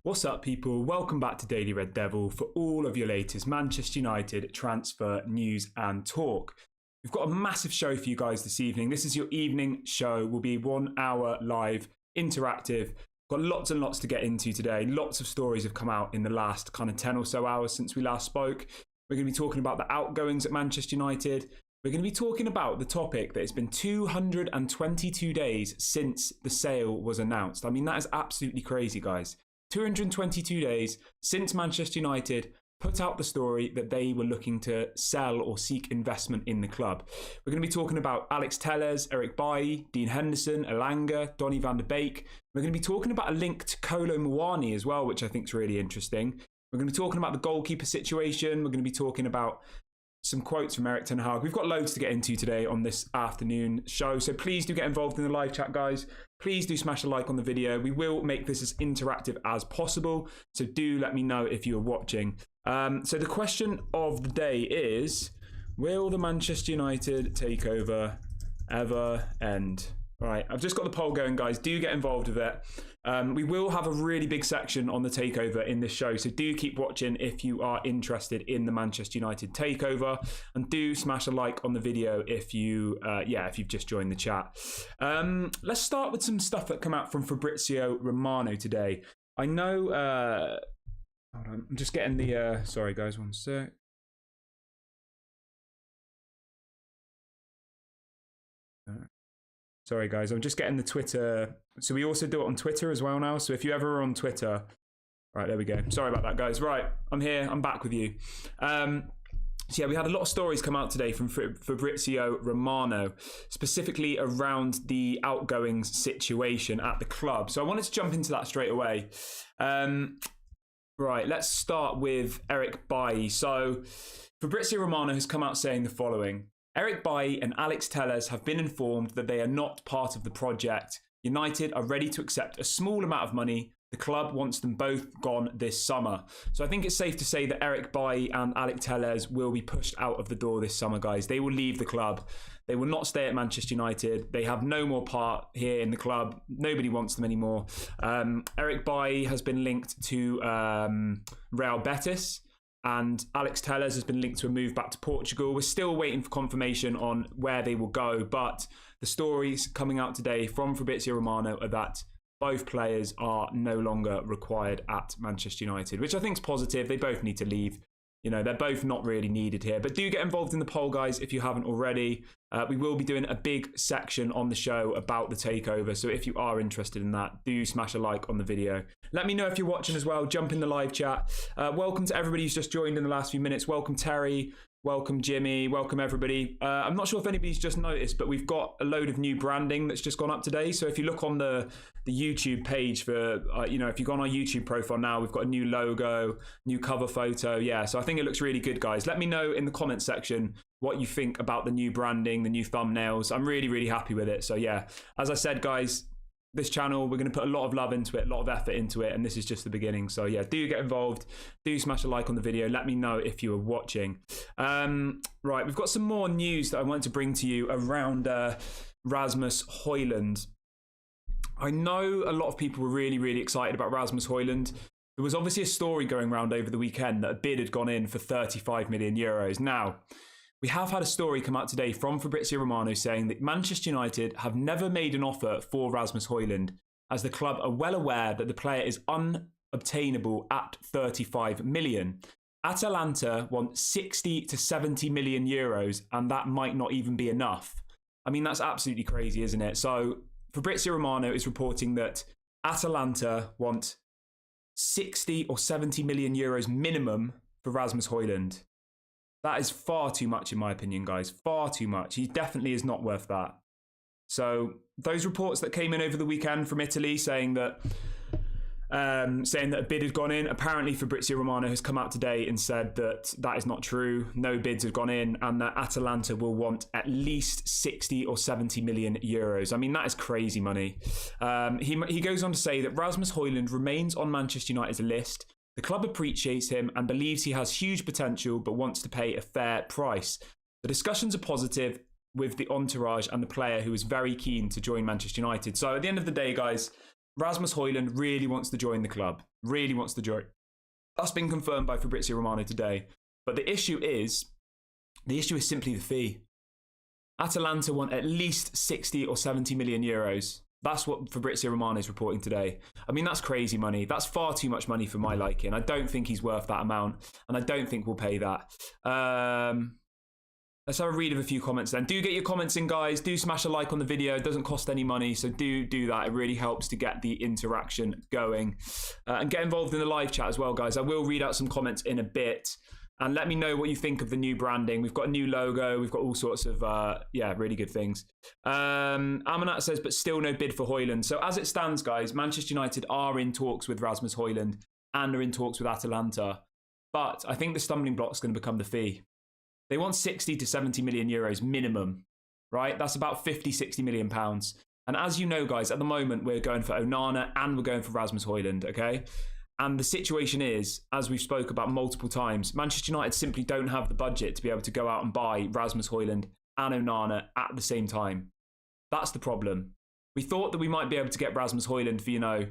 What's up, people? Welcome back to Daily Red Devil for all of your latest Manchester United transfer news and talk. We've got a massive show for you guys this evening. This is your evening show. Will be 1 hour live, interactive. Got lots and lots to get into today. Lots of stories have come out in the last kind of 10 or so hours since we last spoke. We're going to be talking about the outgoings at Manchester United. We're going to be talking about the topic that it's been 222 days since the sale was announced. I mean, that is absolutely crazy, guys. 222 days since Manchester United put out the story that they were looking to sell or seek investment in the club. We're going to be talking about Alex Telles, Eric Bailly, Dean Henderson, Elanga, Donny van der Beek. We're going to be talking about a link to Kolo Muani as well, which I think is really interesting. We're going to be talking about the goalkeeper situation. We're going to be talking about some quotes from Erik ten Hag. We've got loads to get into today on this afternoon show, so please do get involved in the live chat, guys. Please do smash a like on the video. We will make this as interactive as possible, so do let me know if you're watching. So the question of the day is, will the Manchester United takeover ever end? All right, I've just got the poll going, guys. Do get involved with it. We will have a really big section on the takeover in this show, so do keep watching if you are interested in the Manchester United takeover, and do smash a like on the video if you, if you've just joined the chat. Let's start with some stuff that come out from Fabrizio Romano today. I know. Hold on, I'm just getting the. Sorry, guys, one sec. Sorry, guys, I'm just getting the Twitter. So we also do it on Twitter as well now. So if you ever are on Twitter, right, there we go. Sorry about that, guys. Right, I'm here. I'm back with you. So yeah, we had a lot of stories come out today from Fabrizio Romano, specifically around the outgoings situation at the club. So I wanted to jump into that straight away. Right, let's start with Eric Bailly. So Fabrizio Romano has come out saying the following. Eric Bailly and Alex Telles have been informed that they are not part of the project. United are ready to accept a small amount of money. The club wants them both gone this summer. So I think it's safe to say that Eric Bailly and Alex Telles will be pushed out of the door this summer, guys. They will leave the club. They will not stay at Manchester United. They have no more part here in the club. Nobody wants them anymore. Eric Bailly has been linked to Real Betis, and Alex Telles has been linked to a move back to Portugal. We're still waiting for confirmation on where they will go, but the stories coming out today from Fabrizio Romano are that both players are no longer required at Manchester United, which I think is positive. They both need to leave. You know, they're both not really needed here. But do get involved in the poll, guys, if you haven't already. We will be doing a big section on the show about the takeover. So if you are interested in that, do smash a like on the video. Let me know if you're watching as well. Jump in the live chat. Welcome to everybody who's just joined in the last few minutes. Welcome, Terry. Welcome, Jimmy. Welcome, everybody. I'm not sure if anybody's just noticed, but we've got a load of new branding that's just gone up today. So if you look on the YouTube page for, if you go on our YouTube profile now, we've got a new logo, new cover photo. Yeah, so I think it looks really good, guys. Let me know in the comment section what you think about the new branding, the new thumbnails. I'm really, really happy with it. So yeah, as I said, guys, this channel, we're going to put a lot of love into it, a lot of effort into it, and this is just the beginning. So yeah, do get involved, do smash a like on the video. Let me know if you are watching. Right, we've got some more news that I wanted to bring to you around Rasmus Hojlund. I know a lot of people were really, really excited about Rasmus Hojlund. There was obviously a story going around over the weekend that a bid had gone in for 35 million euros. Now, we have had a story come out today from Fabrizio Romano saying that Manchester United have never made an offer for Rasmus Hojlund, as the club are well aware that the player is unobtainable at 35 million. Atalanta want 60 to 70 million euros, and that might not even be enough. I mean, that's absolutely crazy, isn't it? So Fabrizio Romano is reporting that Atalanta want 60 or 70 million euros minimum for Rasmus Hojlund. That is far too much, in my opinion, guys. Far too much. He definitely is not worth that. So those reports that came in over the weekend from Italy saying that a bid had gone in, apparently Fabrizio Romano has come out today and said that that is not true. No bids have gone in, and that Atalanta will want at least 60 or 70 million euros. I mean, that is crazy money. He goes on to say that Rasmus Hojlund remains on Manchester United's list. The club appreciates him and believes he has huge potential, but wants to pay a fair price. The discussions are positive with the entourage and the player, who is very keen to join Manchester United. So at the end of the day, guys, Rasmus Hojlund really wants to join the club. Really wants to join. That's been confirmed by Fabrizio Romano today. But the issue is simply the fee. Atalanta want at least 60 or 70 million euros. That's what Fabrizio Romano is reporting today. I mean, that's crazy money. That's far too much money for my liking. I don't think he's worth that amount, and I don't think we'll pay that. Let's have a read of a few comments then. Do get your comments in, guys. Do smash a like on the video. It doesn't cost any money, so do that. It really helps to get the interaction going. And get involved in the live chat as well, guys. I will read out some comments in a bit. And let me know what you think of the new branding. We've got a new logo. We've got all sorts of, really good things. Amrabat says, but still no bid for Hojlund. So as it stands, guys, Manchester United are in talks with Rasmus Hojlund and are in talks with Atalanta. But I think the stumbling block is going to become the fee. They want 60 to 70 million euros minimum, right? That's about 50, 60 million pounds. And as you know, guys, at the moment, we're going for Onana and we're going for Rasmus Hojlund, okay? And the situation is, as we've spoke about multiple times, Manchester United simply don't have the budget to be able to go out and buy Rasmus Hojlund and Onana at the same time. That's the problem. We thought that we might be able to get Rasmus Hojlund for,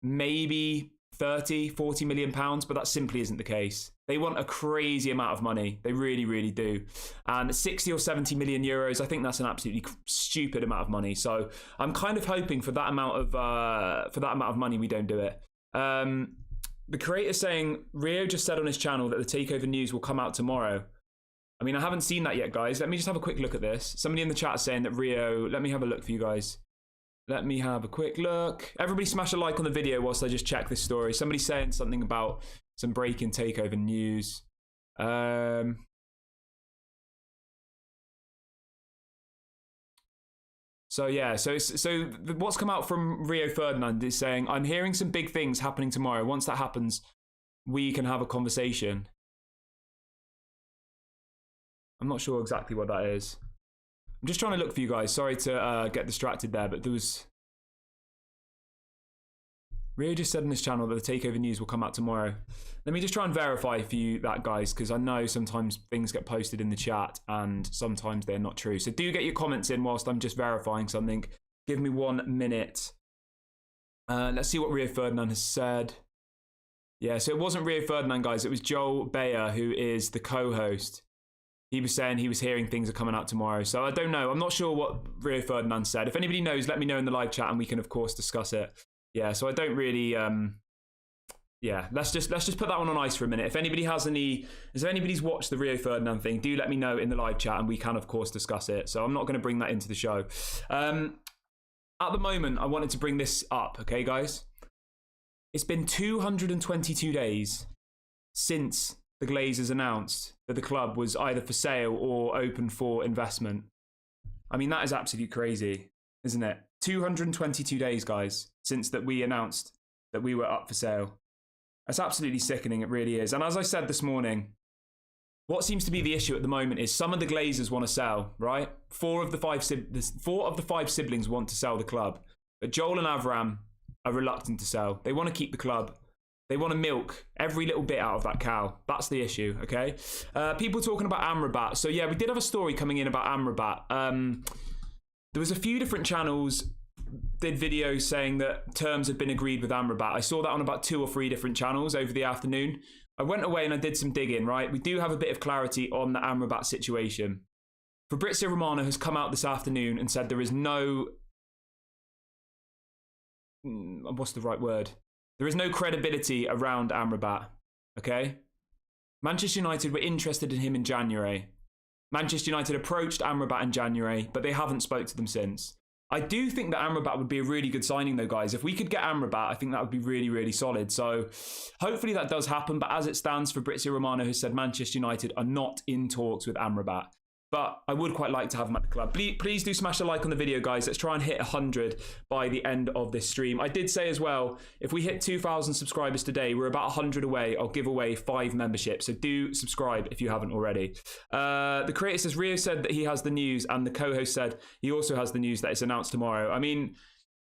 maybe 30, 40 million pounds, but that simply isn't the case. They want a crazy amount of money. They really, really do. And 60 or 70 million euros, I think that's an absolutely stupid amount of money. So I'm kind of hoping for that amount of money we don't do it. The creator saying Rio just said on his channel that the Takeover news will come out tomorrow. I mean, I haven't seen that yet, guys. Let me just have a quick look at this. Somebody in the chat is saying that Rio, let me have a look for you guys. Let me have a quick look. Everybody smash a like on the video whilst I just check this story. Somebody's saying something about some breaking Takeover news. So what's come out from Rio Ferdinand is saying, I'm hearing some big things happening tomorrow. Once that happens, we can have a conversation. I'm not sure exactly what that is. I'm just trying to look for you guys. Sorry to get distracted there, but there was... Rio just said on his channel that the Takeover news will come out tomorrow. Let me just try and verify for you that, guys, because I know sometimes things get posted in the chat and sometimes they're not true. So do get your comments in whilst I'm just verifying something. Give me 1 minute. Let's see what Rio Ferdinand has said. Yeah, so it wasn't Rio Ferdinand, guys. It was Joel Bayer, who is the co-host. He was saying he was hearing things are coming out tomorrow. So I don't know. I'm not sure what Rio Ferdinand said. If anybody knows, let me know in the live chat and we can, of course, discuss it. Yeah, so I don't really... let's just put that one on ice for a minute. If anybody has if anybody's watched the Rio Ferdinand thing, do let me know in the live chat and we can, of course, discuss it. So I'm not going to bring that into the show. At the moment, I wanted to bring this up, okay, guys? It's been 222 days since the Glazers announced that the club was either for sale or open for investment. I mean, that is absolutely crazy, isn't it? 222 days, guys, since that we announced that we were up for sale. That's absolutely sickening, it really is. And as I said this morning, what seems to be the issue at the moment is some of the Glazers want to sell, right? Four of the five siblings want to sell the club. But Joel and Avram are reluctant to sell. They want to keep the club. They want to milk every little bit out of that cow. That's the issue, okay? People talking about Amrabat. So yeah, we did have a story coming in about Amrabat. There was a few different channels did videos saying that terms had been agreed with Amrabat. I saw that on about 2 or 3 different channels over the afternoon. I went away and I did some digging, right? We do have a bit of clarity on the Amrabat situation. Fabrizio Romano has come out this afternoon and said there is no... What's the right word? There is no credibility around Amrabat, okay? Manchester United were interested in him in January. Manchester United approached Amrabat in January, but they haven't spoke to them since. I do think that Amrabat would be a really good signing though, guys. If we could get Amrabat, I think that would be really, really solid. So hopefully that does happen. But as it stands, Fabrizio Romano has said Manchester United are not in talks with Amrabat. But I would quite like to have him at the club. Please do smash a like on the video, guys. Let's try and hit 100 by the end of this stream. I did say as well, if we hit 2,000 subscribers today, we're about 100 away. I'll give away 5 memberships. So do subscribe if you haven't already. The creator says, Rio said that he has the news, and the co-host said he also has the news that it's announced tomorrow. I mean,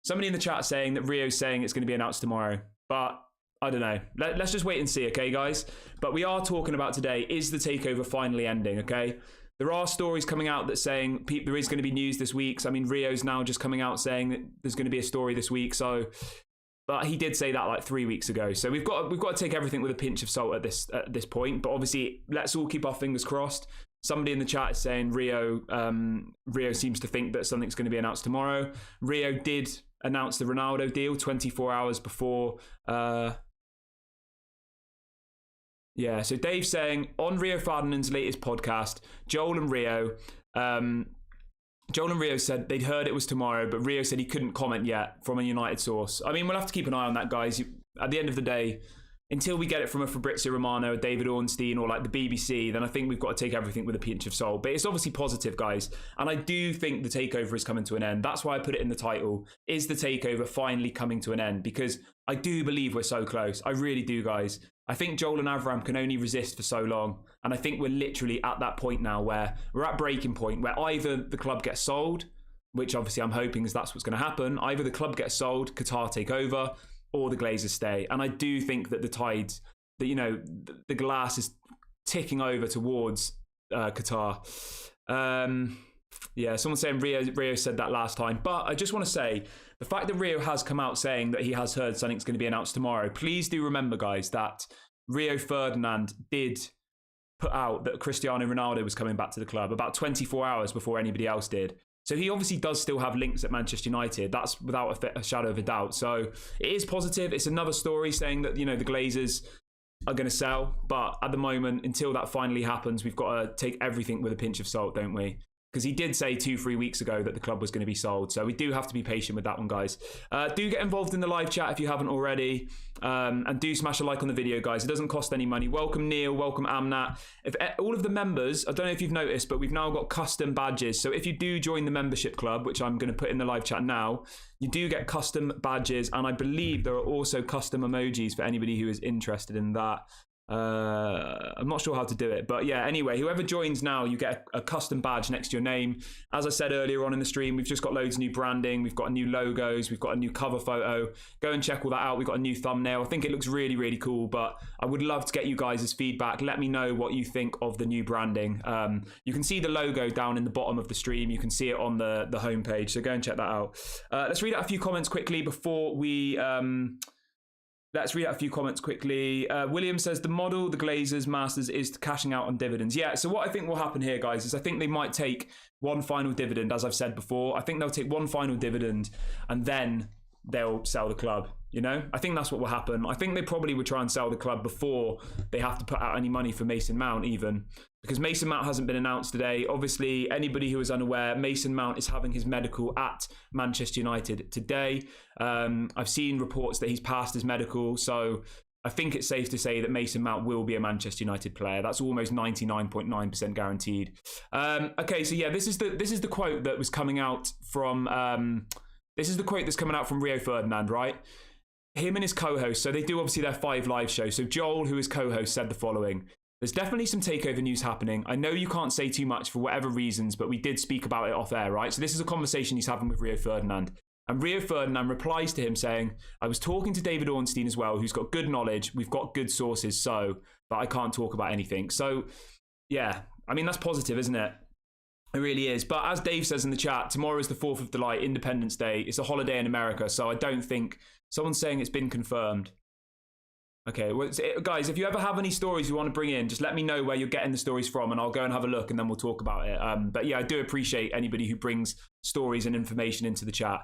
somebody in the chat saying that Rio's saying it's going to be announced tomorrow. But I don't know. Let's just wait and see, okay, guys? But we are talking about today, is the takeover finally ending, okay? There are stories coming out that saying there is going to be news this week. So, I mean, Rio's now just coming out saying that there's going to be a story this week. So, but he did say that like 3 weeks ago. So we've got to take everything with a pinch of salt at this point. But obviously, let's all keep our fingers crossed. Somebody in the chat is saying Rio seems to think that something's going to be announced tomorrow. Rio did announce the Ronaldo deal 24 hours before. Yeah, so Dave's saying, on Rio Ferdinand's latest podcast, Joel and Rio said they'd heard it was tomorrow, but Rio said he couldn't comment yet from a United source. I mean, we'll have to keep an eye on that, guys. At the end of the day, until we get it from a Fabrizio Romano, a David Ornstein, or like the BBC, then I think we've got to take everything with a pinch of salt. But it's obviously positive, guys. And I do think the takeover is coming to an end. That's why I put it in the title. Is the takeover finally coming to an end? Because I do believe we're so close. I really do, guys. I think Joel and Avram can only resist for so long. And I think we're literally at that point now where we're at breaking point, where either the club gets sold, which obviously I'm hoping is that's what's going to happen. Either the club gets sold, Qatar take over, or the Glazers stay. And I do think that the tides, that, you know, the glass is ticking over towards Qatar. Yeah, someone saying Rio said that last time. But I just want to say, the fact that Rio has come out saying that he has heard something's going to be announced tomorrow, please do remember, guys, that Rio Ferdinand did put out that Cristiano Ronaldo was coming back to the club about 24 hours before anybody else did. So he obviously does still have links at Manchester United. That's without a shadow of a doubt. So it is positive. It's another story saying that, you know, the Glazers are going to sell. But at the moment, until that finally happens, we've got to take everything with a pinch of salt, don't we? Because he did say 2-3 weeks ago that the club was going to be sold. So we do have to be patient with that one, guys. Do get involved in the live chat if you haven't already. And do smash a like on the video, guys. It doesn't cost any money. Welcome, Neil. Welcome, Amnat. If all of the members, I don't know if you've noticed, but we've now got custom badges. So if you do join the membership club, which I'm going to put in the live chat now, you do get custom badges. And I believe there are also custom emojis for anybody who is interested in that. I'm not sure how to do it, but yeah, anyway, whoever joins now, you get a custom badge next to your name. As I said earlier on in the stream, we've just got loads of new branding, we've got new logos, we've got a new cover photo. Go and check all that out. We've got a new thumbnail. I think it looks really, really cool, but I would love to get you guys' feedback. Let me know what you think of the new branding. You can see the logo down in the bottom of the stream. You can see it on the homepage, so go and check that out. Let's read out a few comments quickly before we William says the model, the Glazers, Masters is cashing out on dividends. Yeah, so what I think will happen here, guys, is I think they might take one final dividend, as I've said before. I think they'll take one final dividend and then they'll sell the club. You know, I think that's what will happen. I think they probably would try and sell the club before they have to put out any money for Mason Mount, even because Mason Mount hasn't been announced today. Obviously, anybody who is unaware, Mason Mount is having his medical at Manchester United today. I've seen reports that he's passed his medical, so I think it's safe to say that Mason Mount will be a Manchester United player. That's almost 99.9% guaranteed. Okay, so yeah, this is the quote that was coming out from. This is the quote that's coming out from Rio Ferdinand, right? Him and his co-host, so they do obviously their 5 live shows. So Joel, who is co-host, said the following: "There's definitely some takeover news happening. I know you can't say too much for whatever reasons, but we did speak about it off air, right?" So this is a conversation he's having with Rio Ferdinand. And Rio Ferdinand replies to him saying, "I was talking to David Ornstein as well, who's got good knowledge. We've got good sources, but I can't talk about anything." So yeah, I mean, that's positive, isn't it? It really is. But as Dave says in the chat, tomorrow is the 4th of July, Independence Day. It's a holiday in America, so I don't think someone's saying it's been confirmed. Okay, well, guys, if you ever have any stories you want to bring in, just let me know where you're getting the stories from and I'll go and have a look and then we'll talk about it. But yeah, I do appreciate anybody who brings stories and information into the chat.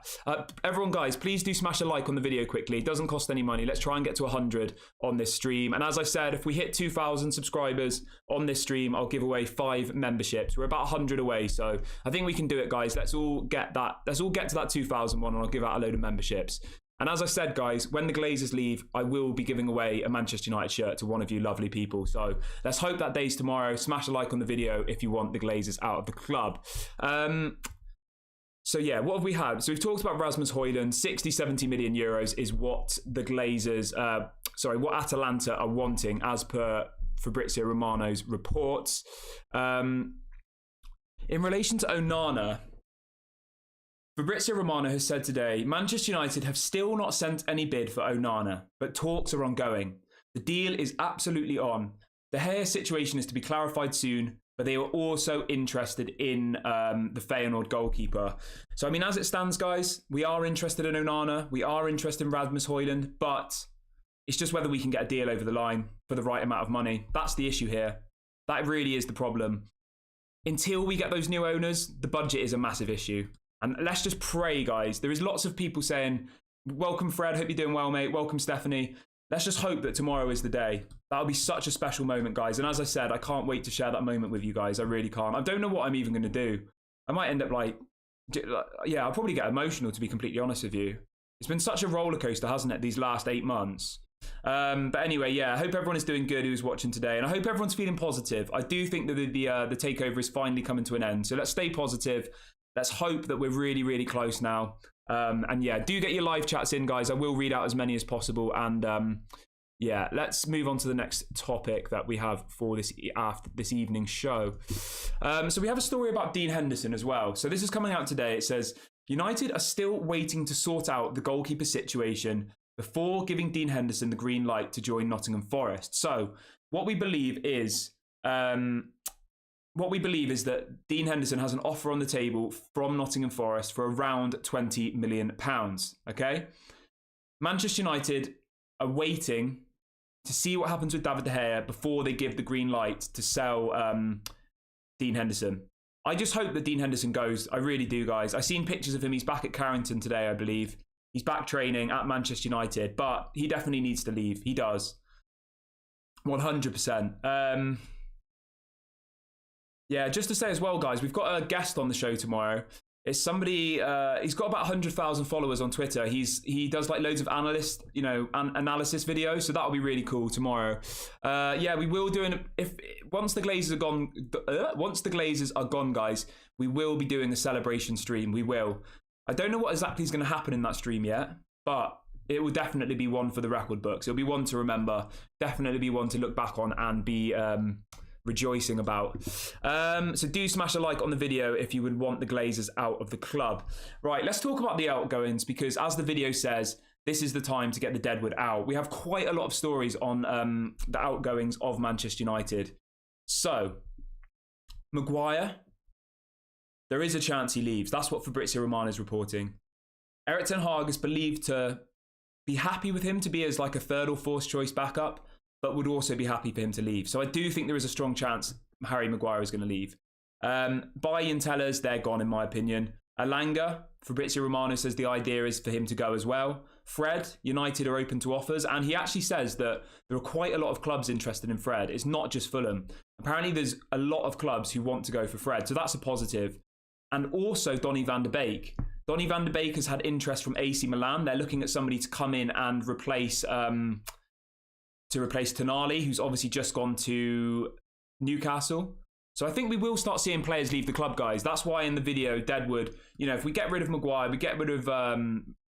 Everyone, guys, please do smash a like on the video quickly. It doesn't cost any money. Let's try and get to 100 on this stream. And as I said, if we hit 2,000 subscribers on this stream, I'll give away 5 memberships. We're about 100 away, so I think we can do it, guys. Let's all get to that 2,000 one and I'll give out a load of memberships. And as I said, guys, when the Glazers leave, I will be giving away a Manchester United shirt to one of you lovely people. So let's hope that day's tomorrow. Smash a like on the video if you want the Glazers out of the club. So yeah, what have we had? So we've talked about Rasmus Hojlund. 60-70 million euros is what the Glazers, what Atalanta are wanting as per Fabrizio Romano's reports. In relation to Onana, Fabrizio Romano has said today, Manchester United have still not sent any bid for Onana, but talks are ongoing. The deal is absolutely on. The Gea situation is to be clarified soon, but they were also interested in the Feyenoord goalkeeper. So, I mean, as it stands, guys, we are interested in Onana. We are interested in Rasmus Hojlund, but it's just whether we can get a deal over the line for the right amount of money. That's the issue here. That really is the problem. Until we get those new owners, the budget is a massive issue. And let's just pray, guys. There is lots of people saying, welcome, Fred. Hope you're doing well, mate. Welcome, Stephanie. Let's just hope that tomorrow is the day. That'll be such a special moment, guys. And as I said, I can't wait to share that moment with you guys. I really can't. I don't know what I'm even going to do. I might end up yeah, I'll probably get emotional, to be completely honest with you. It's been such a roller coaster, hasn't it, these last 8 months? But anyway, yeah, I hope everyone is doing good who's watching today, and I hope everyone's feeling positive. I do think that the takeover is finally coming to an end, so let's stay positive. Let's hope that we're really, really close now. And yeah, do get your live chats in, guys. I will read out as many as possible. And yeah, let's move on to the next topic that we have for this evening's show. So we have a story about Dean Henderson as well. So this is coming out today. It says, United are still waiting to sort out the goalkeeper situation before giving Dean Henderson the green light to join Nottingham Forest. So what we believe is that Dean Henderson has an offer on the table from Nottingham Forest for around £20 million. Okay? Manchester United are waiting to see what happens with David De Gea before they give the green light to sell Dean Henderson. I just hope that Dean Henderson goes. I really do, guys. I've seen pictures of him. He's back at Carrington today, I believe. He's back training at Manchester United, but he definitely needs to leave. He does. 100%. Yeah, just to say as well, guys, we've got a guest on the show tomorrow. It's somebody, he's got about 100,000 followers on Twitter. He does like loads of analysis videos, so that'll be really cool tomorrow. Yeah, we will do once the Glazers are gone, guys, we will be doing a celebration stream. We will. I don't know what exactly is going to happen in that stream yet, but it will definitely be one for the record books. It'll be one to remember. Definitely be one to look back on and be rejoicing about. So do smash a like on the video if you would want the Glazers out of the club. Right, let's talk about the outgoings, because as the video says, this is the time to get the Deadwood out. We have quite a lot of stories on the outgoings of Manchester United. So, Maguire, there is a chance he leaves. That's what Fabrizio Romano is reporting. Erik ten Hag is believed to be happy with him to be as like a third or fourth choice backup, but would also be happy for him to leave. So I do think there is a strong chance Harry Maguire is going to leave. Bailly and Tellers, they're gone in my opinion. Alanga, Fabrizio Romano says the idea is for him to go as well. Fred, United are open to offers, and he actually says that there are quite a lot of clubs interested in Fred. It's not just Fulham. Apparently there's a lot of clubs who want to go for Fred, so that's a positive. And also Donny van de Beek. Donny van de Beek has had interest from AC Milan. They're looking at somebody to come in and replace Tonali, who's obviously just gone to Newcastle. So I think we will start seeing players leave the club, guys. That's why in the video, Deadwood, if we get rid of Maguire, we get rid of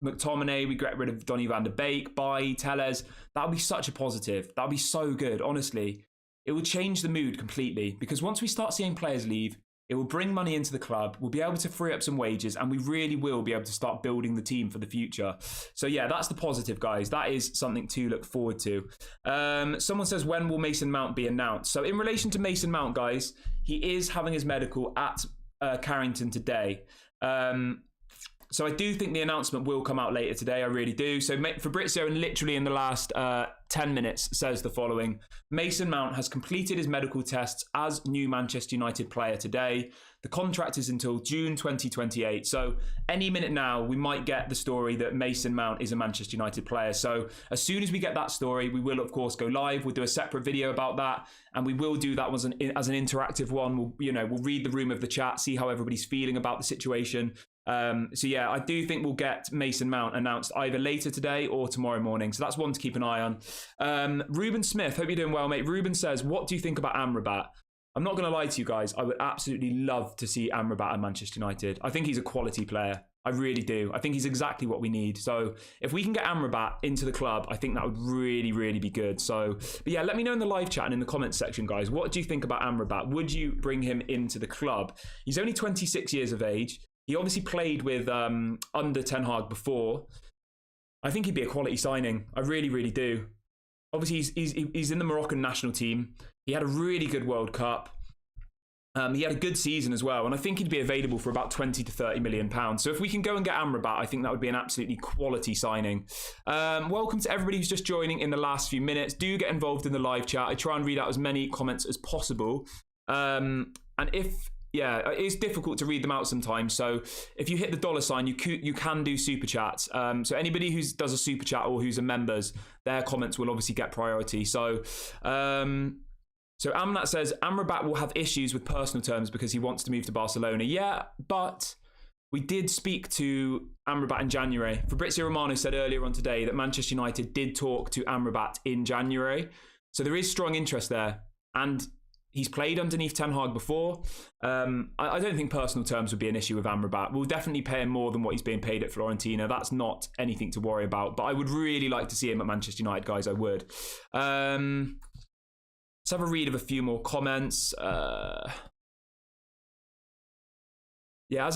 McTominay, we get rid of Donny van de Beek, Bailly, Tellers, that would be such a positive. That would be so good, honestly. It would change the mood completely, because once we start seeing players leave, it will bring money into the club. We'll be able to free up some wages, and we really will be able to start building the team for the future. So yeah, that's the positive, guys. That is something to look forward to. Someone says, when will Mason Mount be announced? So in relation to Mason Mount, guys, he is having his medical at Carrington today. So I do think the announcement will come out later today. I really do. So Fabrizio, literally in the last 10 minutes, says the following. Mason Mount has completed his medical tests as new Manchester United player today. The contract is until June 2028. So any minute now, we might get the story that Mason Mount is a Manchester United player. So as soon as we get that story, we will, of course, go live. We'll do a separate video about that. And we will do that as an interactive one. We'll read the room of the chat, see how everybody's feeling about the situation. So yeah, I do think we'll get Mason Mount announced either later today or tomorrow morning. So that's one to keep an eye on. Ruben Smith, hope you're doing well, mate. Ruben says, what do you think about Amrabat? I'm not going to lie to you guys. I would absolutely love to see Amrabat at Manchester United. I think he's a quality player. I really do. I think he's exactly what we need. So if we can get Amrabat into the club, I think that would really, really be good. So, but yeah, let me know in the live chat and in the comments section, guys. What do you think about Amrabat? Would you bring him into the club? He's only 26 years of age. He obviously played with under Ten Hag before. I think he'd be a quality signing. I really, really do. Obviously, he's in the Moroccan national team. He had a really good World Cup. He had a good season as well, and I think he'd be available for about 20 to 30 million pounds. So if we can go and get Amrabat, I think that would be an absolutely quality signing. Welcome to everybody who's just joining in the last few minutes. Do get involved in the live chat. I try and read out as many comments as possible. And it's difficult to read them out sometimes. So if you hit the $sign, you can do super chats. So anybody who does a super chat or who's a members, their comments will obviously get priority. So Amnat says, Amrabat will have issues with personal terms because he wants to move to Barcelona. Yeah, but we did speak to Amrabat in January. Fabrizio Romano said earlier on today that Manchester United did talk to Amrabat in January. So there is strong interest there. And he's played underneath Ten Hag before. I don't think personal terms would be an issue with Amrabat. We'll definitely pay him more than what he's being paid at Fiorentina. That's not anything to worry about. But I would really like to see him at Manchester United, guys. I would. Let's have a read of a few more comments. As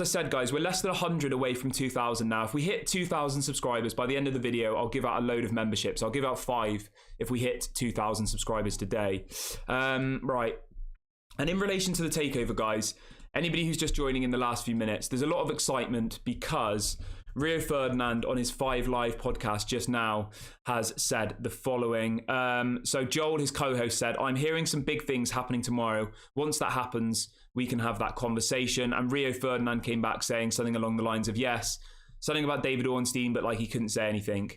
I said, guys, we're less than 100 away from 2,000 now. If we hit 2,000 subscribers by the end of the video, I'll give out a load of memberships. I'll give out 5 if we hit 2,000 subscribers today. Right. And in relation to the takeover, guys, anybody who's just joining in the last few minutes, there's a lot of excitement because Rio Ferdinand on his 5 Live podcast just now has said the following. So Joel, his co-host, said, I'm hearing some big things happening tomorrow. Once that happens, we can have that conversation. And Rio Ferdinand came back saying something along the lines of, yes, something about David Ornstein, but like he couldn't say anything.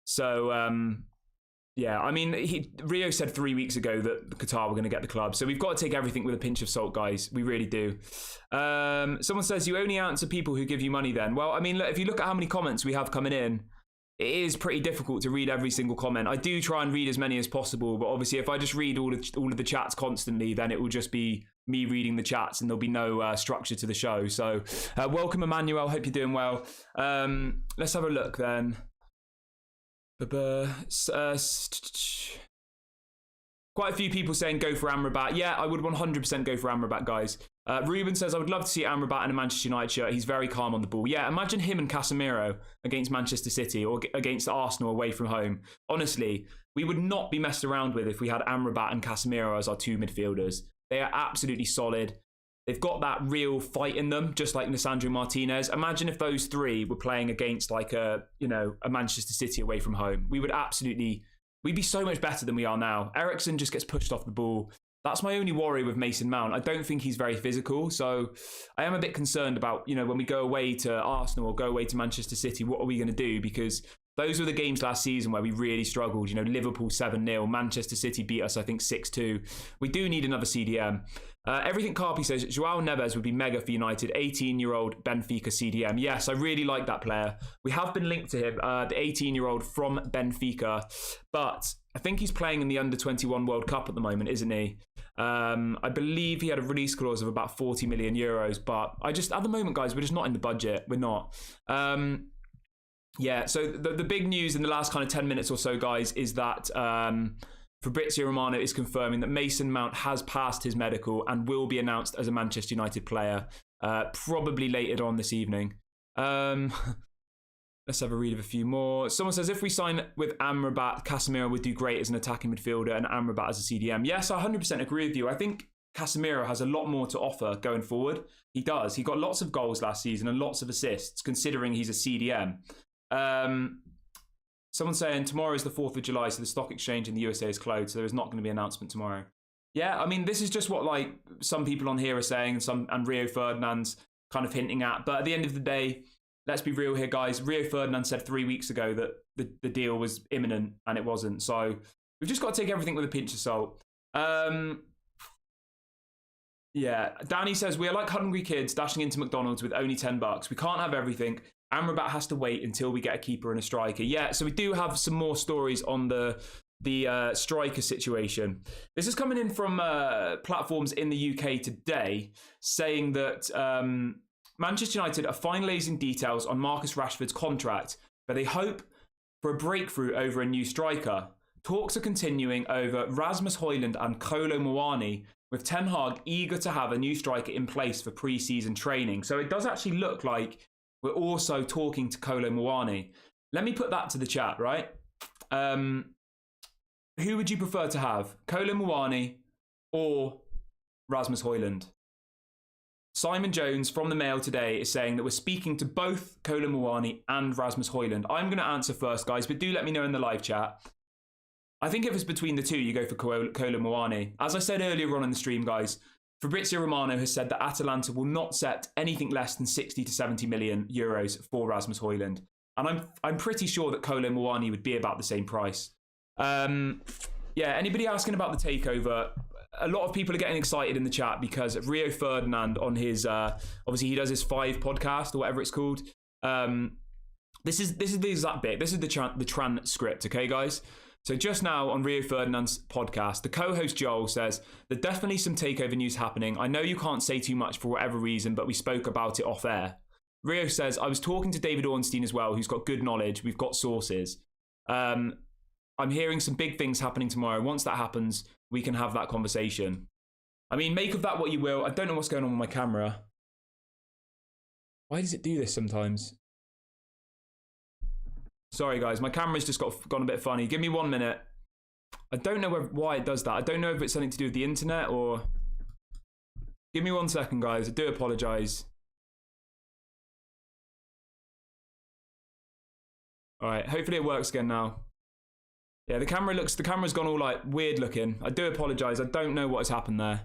So, I mean, Rio said 3 weeks ago that Qatar were going to get the club. So we've got to take everything with a pinch of salt, guys. We really do. Someone says, you only answer people who give you money then. Well, I mean, look, if you look at how many comments we have coming in, it is pretty difficult to read every single comment. I do try and read as many as possible, but obviously if I just read all of the chats constantly, then it will just be me reading the chats and there'll be no structure to the show. So welcome, Emmanuel. Hope you're doing well. Let's have a look then. Quite a few people saying go for Amrabat. Yeah, I would 100% go for Amrabat, guys. Ruben says, I would love to see Amrabat in a Manchester United shirt. He's very calm on the ball. Yeah, imagine him and Casemiro against Manchester City or against Arsenal away from home. Honestly, we would not be messed around with if we had Amrabat and Casemiro as our 2 midfielders. They are absolutely solid. They've got that real fight in them, just like Lisandro Martinez. Imagine if those 3 were playing against like a Manchester City away from home. We'd be so much better than we are now. Eriksen just gets pushed off the ball. That's my only worry with Mason Mount. I don't think he's very physical. So I am a bit concerned about, when we go away to Arsenal or go away to Manchester City, what are we going to do? Because those were the games last season where we really struggled. Liverpool 7-0, Manchester City beat us, I think, 6-2. We do need another CDM. Everything Carpi says, Joao Neves would be mega for United. 18-year-old Benfica CDM. Yes, I really like that player. We have been linked to him, the 18-year-old from Benfica. But I think he's playing in the Under-21 World Cup at the moment, isn't he? I believe he had a release clause of about 40 million euros. But at the moment, guys, we're just not in the budget. We're not. So the big news in the last kind of 10 minutes or so, guys, is that Fabrizio Romano is confirming that Mason Mount has passed his medical and will be announced as a Manchester United player, probably later on this evening. Let's have a read of a few more. Someone says, if we sign with Amrabat, Casemiro would do great as an attacking midfielder and Amrabat as a CDM. Yes, I 100% agree with you. I think Casemiro has a lot more to offer going forward. He does. He got lots of goals last season and lots of assists, considering he's a CDM. Someone's saying tomorrow is the 4th of July, so the stock exchange in the USA is closed, so there is not going to be an announcement tomorrow. Yeah, I mean, this is just what like some people on here are saying, and Rio Ferdinand's kind of hinting at. But at the end of the day, let's be real here, guys. Rio Ferdinand said 3 weeks ago that the deal was imminent, and it wasn't. So we've just got to take everything with a pinch of salt. Danny says, we are like hungry kids dashing into McDonald's with only $10. We can't have everything. Amrabat has to wait until we get a keeper and a striker. Yeah, so we do have some more stories on the striker situation. This is coming in from platforms in the UK today, saying that Manchester United are finalising details on Marcus Rashford's contract, but they hope for a breakthrough over a new striker. Talks are continuing over Rasmus Hojlund and Kolo Muani, with Ten Hag eager to have a new striker in place for pre-season training. So it does actually look like we're also talking to Kolo Muani. Let me put that to the chat, right? Who would you prefer to have? Kolo Muani or Rasmus Hojlund? Simon Jones from the Mail today is saying that we're speaking to both Kolo Muani and Rasmus Hojlund. I'm going to answer first, guys, but do let me know in the live chat. I think if it's between the two, you go for Kolo Muani. As I said earlier on in the stream, guys, Fabrizio Romano has said that Atalanta will not set anything less than 60 to 70 million euros for Rasmus Hojlund. And I'm pretty sure that Kolo Muani would be about the same price. Yeah, anybody asking about the takeover? A lot of people are getting excited in the chat because Rio Ferdinand on his, obviously he does his 5 podcast or whatever it's called. This is the exact bit. This is the transcript, okay, guys? So just now on Rio Ferdinand's podcast, the co-host Joel says, there's definitely some takeover news happening. I know you can't say too much for whatever reason, but we spoke about it off air. Rio says, I was talking to David Ornstein as well, who's got good knowledge. We've got sources. I'm hearing some big things happening tomorrow. Once that happens, we can have that conversation. I mean, make of that what you will. I don't know what's going on with my camera. Why does it do this sometimes? Sorry, guys. My camera's just gone a bit funny. Give me 1 minute. I don't know why it does that. I don't know if it's something to do with the internet or... Give me 1 second, guys. I do apologise. All right. Hopefully it works again now. Yeah, the camera's gone all like weird looking. I do apologise. I don't know what has happened there.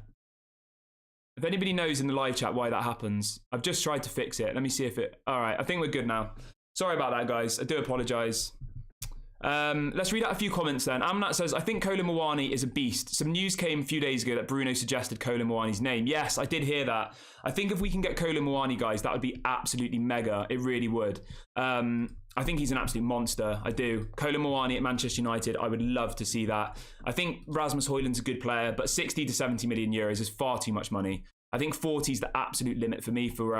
If anybody knows in the live chat why that happens, I've just tried to fix it. Let me see if it... All right, I think we're good now. Sorry about that, guys. I do apologise. Let's read out a few comments then. Amnat says, I think Kolo Muani is a beast. Some news came a few days ago that Bruno suggested Kolo Muani's name. Yes, I did hear that. I think if we can get Kolo Muani, guys, that would be absolutely mega. It really would. I think he's an absolute monster. I do. Kolo Muani at Manchester United, I would love to see that. I think Rasmus Hojlund's a good player, but 60 to 70 million euros is far too much money. I think 40 is the absolute limit for me for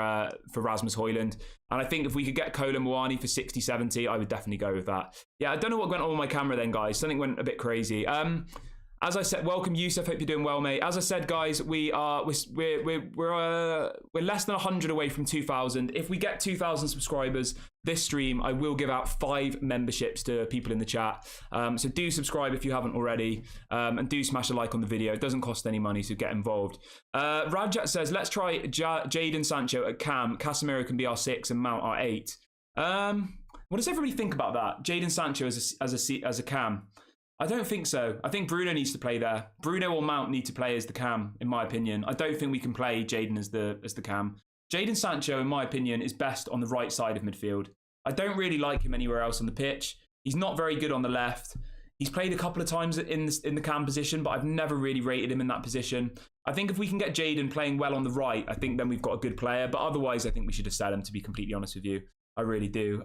Rasmus Hojlund. And I think if we could get Kolo Muani for 60, 70, I would definitely go with that. Yeah, I don't know what went on with my camera then, guys. Something went a bit crazy. As I said, welcome Yusuf. Hope you're doing well, mate. As I said, guys, we're less than 100 away from 2,000. If we get 2,000 subscribers this stream, I will give out 5 memberships to people in the chat. So do subscribe if you haven't already, and do smash a like on the video. It doesn't cost any money, so get involved. Rajat says, let's try Jadon Sancho at cam. Casemiro can be our 6 and Mount our 8. What does everybody think about that? Jadon Sancho as a cam. I don't think so. I think Bruno needs to play there. Bruno or Mount need to play as the cam, in my opinion. I don't think we can play Jadon as the cam. Jadon Sancho, in my opinion, is best on the right side of midfield. I don't really like him anywhere else on the pitch. He's not very good on the left. He's played a couple of times in the cam position, but I've never really rated him in that position. I think if we can get Jadon playing well on the right, I think then we've got a good player. But otherwise, I think we should have sell him, to be completely honest with you. I really do.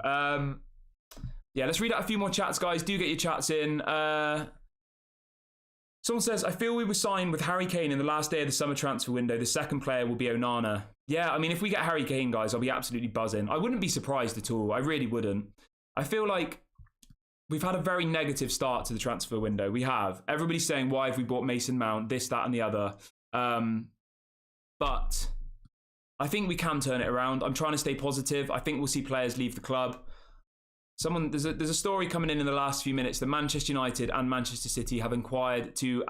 Yeah, let's read out a few more chats, guys. Do get your chats in. Someone says, I feel we were signed with Harry Kane in the last day of the summer transfer window. The second player will be Onana. Yeah, I mean, if we get Harry Kane, guys, I'll be absolutely buzzing. I wouldn't be surprised at all. I really wouldn't. I feel like we've had a very negative start to the transfer window. We have. Everybody's saying, why have we bought Mason Mount, this, that, and the other. But I think we can turn it around. I'm trying to stay positive. I think we'll see players leave the club. There's a story coming in the last few minutes that Manchester United and Manchester City have inquired to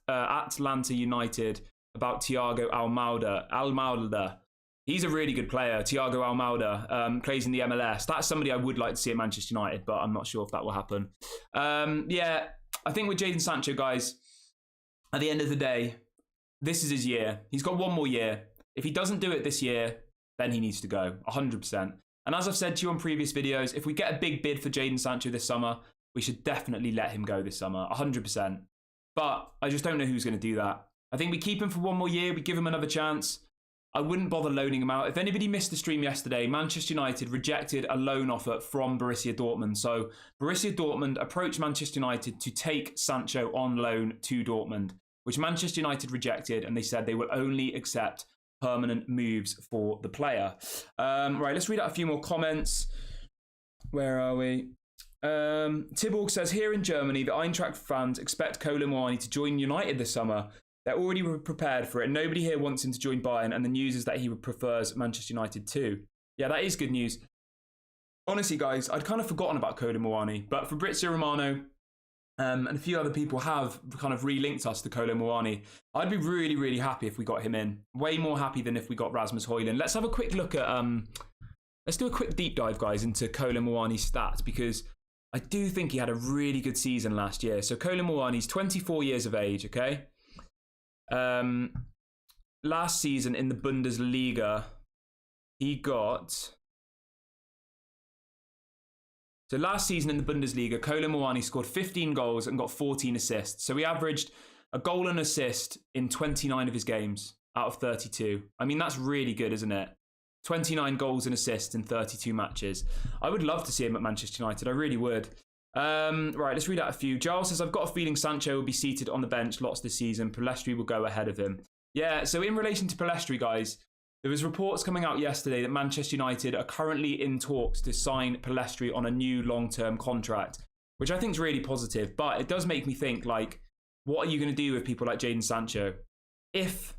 Atlanta United about Thiago Almada. He's a really good player, Thiago Almada, plays in the MLS. That's somebody I would like to see at Manchester United, but I'm not sure if that will happen. Yeah, I think with Jadon Sancho, guys, at the end of the day, this is his year. He's got 1 more year. If he doesn't do it this year, then he needs to go, 100%. And as I've said to you on previous videos, if we get a big bid for Jadon Sancho this summer, we should definitely let him go this summer, 100%. But I just don't know who's going to do that. I think we keep him for 1 more year, we give him another chance. I wouldn't bother loaning him out. If anybody missed the stream yesterday, Manchester United rejected a loan offer from Borussia Dortmund. So Borussia Dortmund approached Manchester United to take Sancho on loan to Dortmund, which Manchester United rejected, and they said they will only accept permanent moves for the player. Right, let's read out a few more comments. Where are we? Tiborg says, here in Germany, the Eintracht fans expect Kolo Muani to join United this summer. They're already prepared for it. Nobody here wants him to join Bayern, and the news is that he prefers Manchester United too. Yeah, that is good news. Honestly, guys, I'd kind of forgotten about Kolo Muani, but Fabrizio Romano And a few other people have kind of re-linked us to Kolo Muani. I'd be really, really happy if we got him in. Way more happy than if we got Rasmus Hojlund. Let's have a quick look at... let's do a quick deep dive, guys, into Kolo Muani's stats, because I do think he had a really good season last year. So Kolo Muani's 24 years of age, okay? Last season in the Bundesliga, he got... So last season in the Bundesliga, Kolo Muani scored 15 goals and got 14 assists. So he averaged a goal and assist in 29 of his games out of 32. I mean, that's really good, isn't it? 29 goals and assists in 32 matches. I would love to see him at Manchester United. I really would. Right, let's read out a few. Giles says, I've got a feeling Sancho will be seated on the bench lots this season. Pelistri will go ahead of him. Yeah, so in relation to Pelistri, guys, there was reports coming out yesterday that Manchester United are currently in talks to sign Pelistri on a new long-term contract, which I think is really positive. But it does make me think, like, what are you going to do with people like Jadon Sancho? If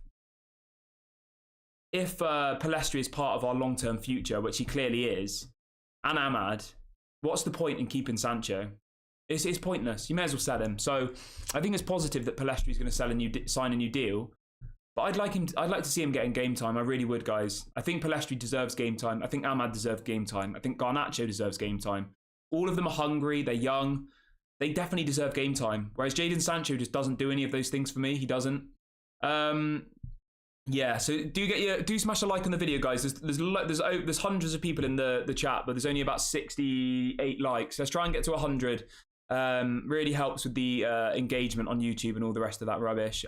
Pelistri is part of our long-term future, which he clearly is, and Ahmad, what's the point in keeping Sancho? It's pointless. You may as well sell him. So I think it's positive that Pelistri is going to sign a new deal. But I'd like to see him getting game time. I really would, guys. I think Pelistri deserves game time. I think Ahmad deserves game time. I think Garnacho deserves game time. All of them are hungry. They're young. They definitely deserve game time. Whereas Jadon Sancho just doesn't do any of those things for me. He doesn't. Yeah. So do smash a like on the video, guys. There's hundreds of people in the chat, but there's only about 68 likes. Let's try and get to 100. Really helps with the engagement on YouTube and all the rest of that rubbish.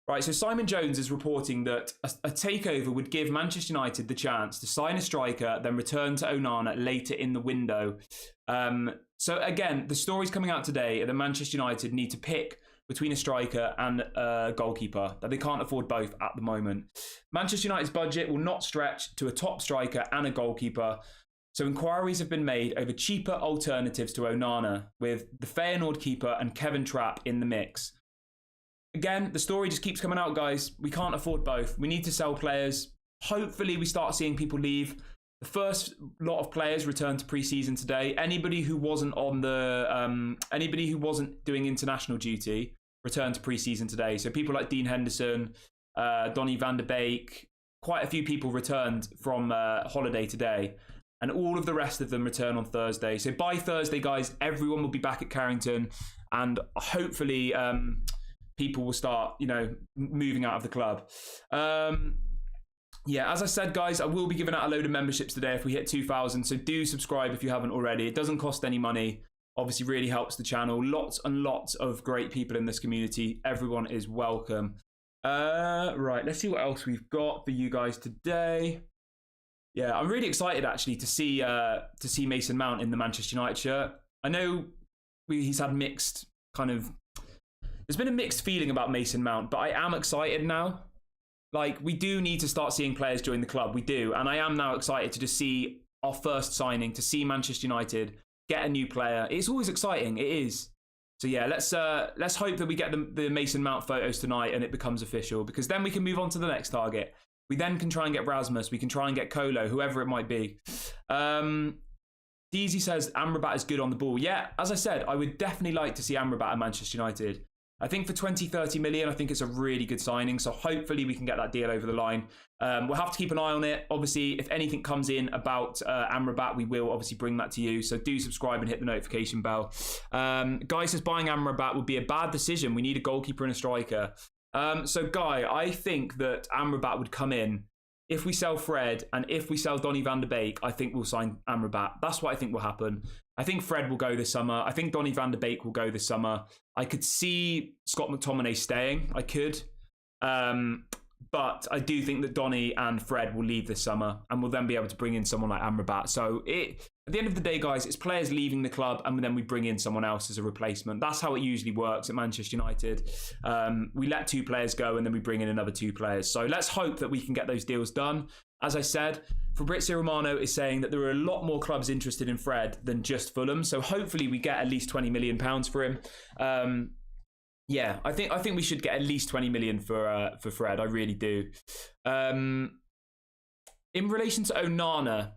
Right, so Simon Jones is reporting that a takeover would give Manchester United the chance to sign a striker, then return to Onana later in the window. So again, the stories coming out today are that Manchester United need to pick between a striker and a goalkeeper, that they can't afford both at the moment. Manchester United's budget will not stretch to a top striker and a goalkeeper. So inquiries have been made over cheaper alternatives to Onana, with the Feyenoord keeper and Kevin Trapp in the mix. Again, the story just keeps coming out, guys. We can't afford both. We need to sell players. Hopefully, we start seeing people leave. The first lot of players returned to pre-season today. Anybody who wasn't doing international duty returned to pre-season today. So people like Dean Henderson, Donny van der Beek, quite a few people returned from holiday today. And all of the rest of them return on Thursday. So by Thursday, guys, everyone will be back at Carrington. And hopefully... people will start, moving out of the club. Yeah, as I said, guys, I will be giving out a load of memberships today if we hit 2,000. So do subscribe if you haven't already. It doesn't cost any money. Obviously, really helps the channel. Lots and lots of great people in this community. Everyone is welcome. Right, let's see what else we've got for you guys today. Yeah, I'm really excited actually to see Mason Mount in the Manchester United shirt. I know he's had mixed kind of... There's been a mixed feeling about Mason Mount, but I am excited now. Like, we do need to start seeing players join the club. We do. And I am now excited to just see our first signing, to see Manchester United get a new player. It's always exciting. It is. So, yeah, let's hope that we get the Mason Mount photos tonight and it becomes official, because then we can move on to the next target. We then can try and get Rasmus. We can try and get Kolo, whoever it might be. Deezy says Amrabat is good on the ball. Yeah, as I said, I would definitely like to see Amrabat at Manchester United. I think for 20-30 million, I think it's a really good signing. So hopefully we can get that deal over the line. We'll have to keep an eye on it. Obviously, if anything comes in about Amrabat, we will obviously bring that to you. So do subscribe and hit the notification bell. Guy says buying Amrabat would be a bad decision. We need a goalkeeper and a striker. So Guy, I think that Amrabat would come in. If we sell Fred and if we sell Donny van der Beek, I think we'll sign Amrabat. That's what I think will happen. I think Fred will go this summer. I think Donny van der Beek will go this summer. I could see Scott McTominay staying. I could. But I do think that Donny and Fred will leave this summer and we'll then be able to bring in someone like Amrabat. So at the end of the day, guys, it's players leaving the club and then we bring in someone else as a replacement. That's how it usually works at Manchester United. We let 2 players go and then we bring in another 2 players. So let's hope that we can get those deals done. As I said, Fabrizio Romano is saying that there are a lot more clubs interested in Fred than just Fulham. So hopefully we get at least £20 million for him. Yeah, I think we should get at least 20 million for Fred. I really do. In relation to Onana,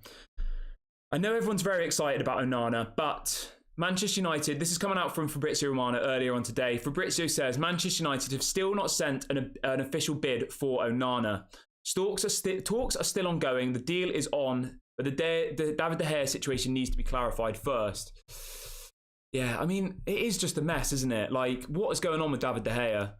I know everyone's very excited about Onana, but Manchester United, this is coming out from Fabrizio Romano earlier on today. Fabrizio says, Manchester United have still not sent an official bid for Onana. Talks are still ongoing. The deal is on, but the David De Gea situation needs to be clarified first. Yeah, I mean, it is just a mess, isn't it? Like, what is going on with David De Gea?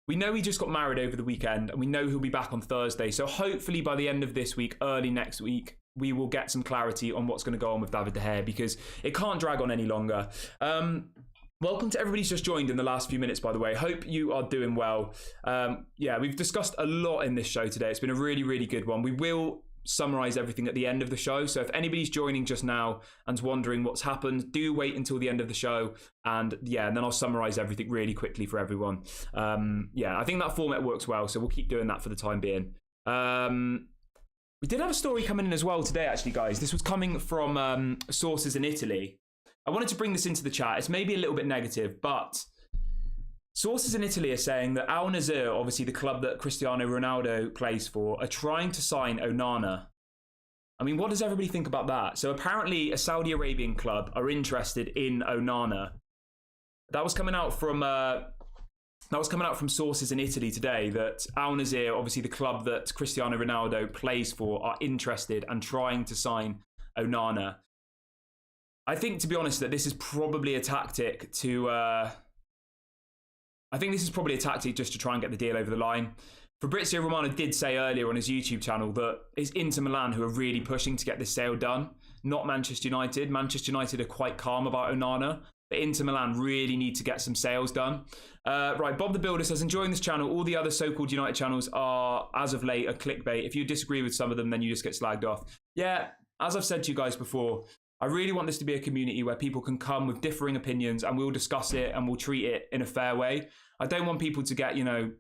We know he just got married over the weekend, and we know he'll be back on Thursday. So hopefully by the end of this week, early next week, we will get some clarity on what's going to go on with David De Gea, because it can't drag on any longer. Welcome to everybody who's just joined in the last few minutes, by the way. Hope you are doing well. Yeah, we've discussed a lot in this show today. It's been a really, really good one. We will summarize everything at the end of the show. So if anybody's joining just now and's wondering what's happened, do wait until the end of the show. And yeah, and then I'll summarize everything really quickly for everyone. Yeah, I think that format works well. So we'll keep doing that for the time being. We did have a story coming in as well today, actually, guys. This was coming from sources in Italy. I wanted to bring this into the chat. It's maybe a little bit negative, but sources in Italy are saying that Al Nassr, obviously the club that Cristiano Ronaldo plays for, are trying to sign Onana. I mean, what does everybody think about that? So apparently a Saudi Arabian club are interested in Onana. That was coming out from sources in Italy today, that Al Nassr, obviously the club that Cristiano Ronaldo plays for, are interested and trying to sign Onana. I think, to be honest, that this is probably a tactic to... I think this is probably a tactic just to try and get the deal over the line. Fabrizio Romano did say earlier on his YouTube channel that it's Inter Milan who are really pushing to get this sale done, not Manchester United. Manchester United are quite calm about Onana, but Inter Milan really need to get some sales done. Right, Bob the Builder says, enjoying this channel. All the other so-called United channels are, as of late, a clickbait. If you disagree with some of them, then you just get slagged off. Yeah, as I've said to you guys before, I really want this to be a community where people can come with differing opinions and we'll discuss it and we'll treat it in a fair way. I don't want people to get, I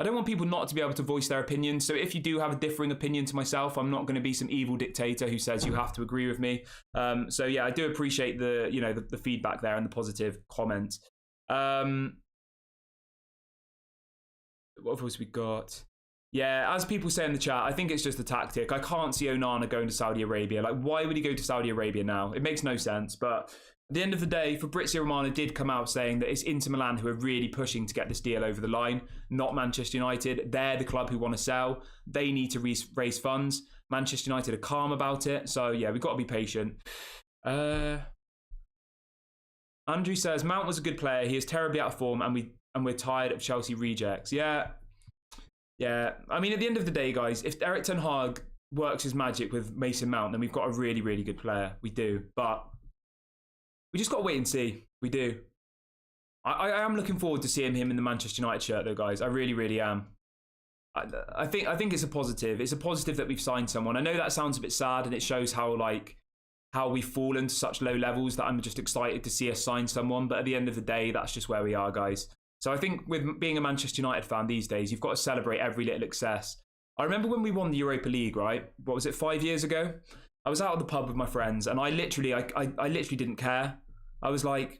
don't want people not to be able to voice their opinion. So if you do have a differing opinion to myself, I'm not going to be some evil dictator who says you have to agree with me. So yeah, I do appreciate the feedback there and the positive comment. What else we got? Yeah, as people say in the chat, I think it's just a tactic. I can't see Onana going to Saudi Arabia. Like, why would he go to Saudi Arabia now? It makes no sense. But at the end of the day, Fabrizio Romano did come out saying that it's Inter Milan who are really pushing to get this deal over the line, not Manchester United. They're the club who want to sell. They need to raise funds. Manchester United are calm about it. So, yeah, we've got to be patient. Andrew says, Mount was a good player. He is terribly out of form, and we're tired of Chelsea rejects. Yeah, I mean, at the end of the day, guys, if Erik ten Hag works his magic with Mason Mount, then we've got a really, really good player. We do. But we just got to wait and see. We do. I am looking forward to seeing him in the Manchester United shirt, though, guys. I really, really am. I think it's a positive. It's a positive that we've signed someone. I know that sounds a bit sad, and it shows how we've fallen to such low levels that I'm just excited to see us sign someone. But at the end of the day, that's just where we are, guys. So I think with being a Manchester United fan these days, you've got to celebrate every little success. I remember when we won the Europa League, right? What was it, 5 years ago? I was out at the pub with my friends, and I literally didn't care. I was like,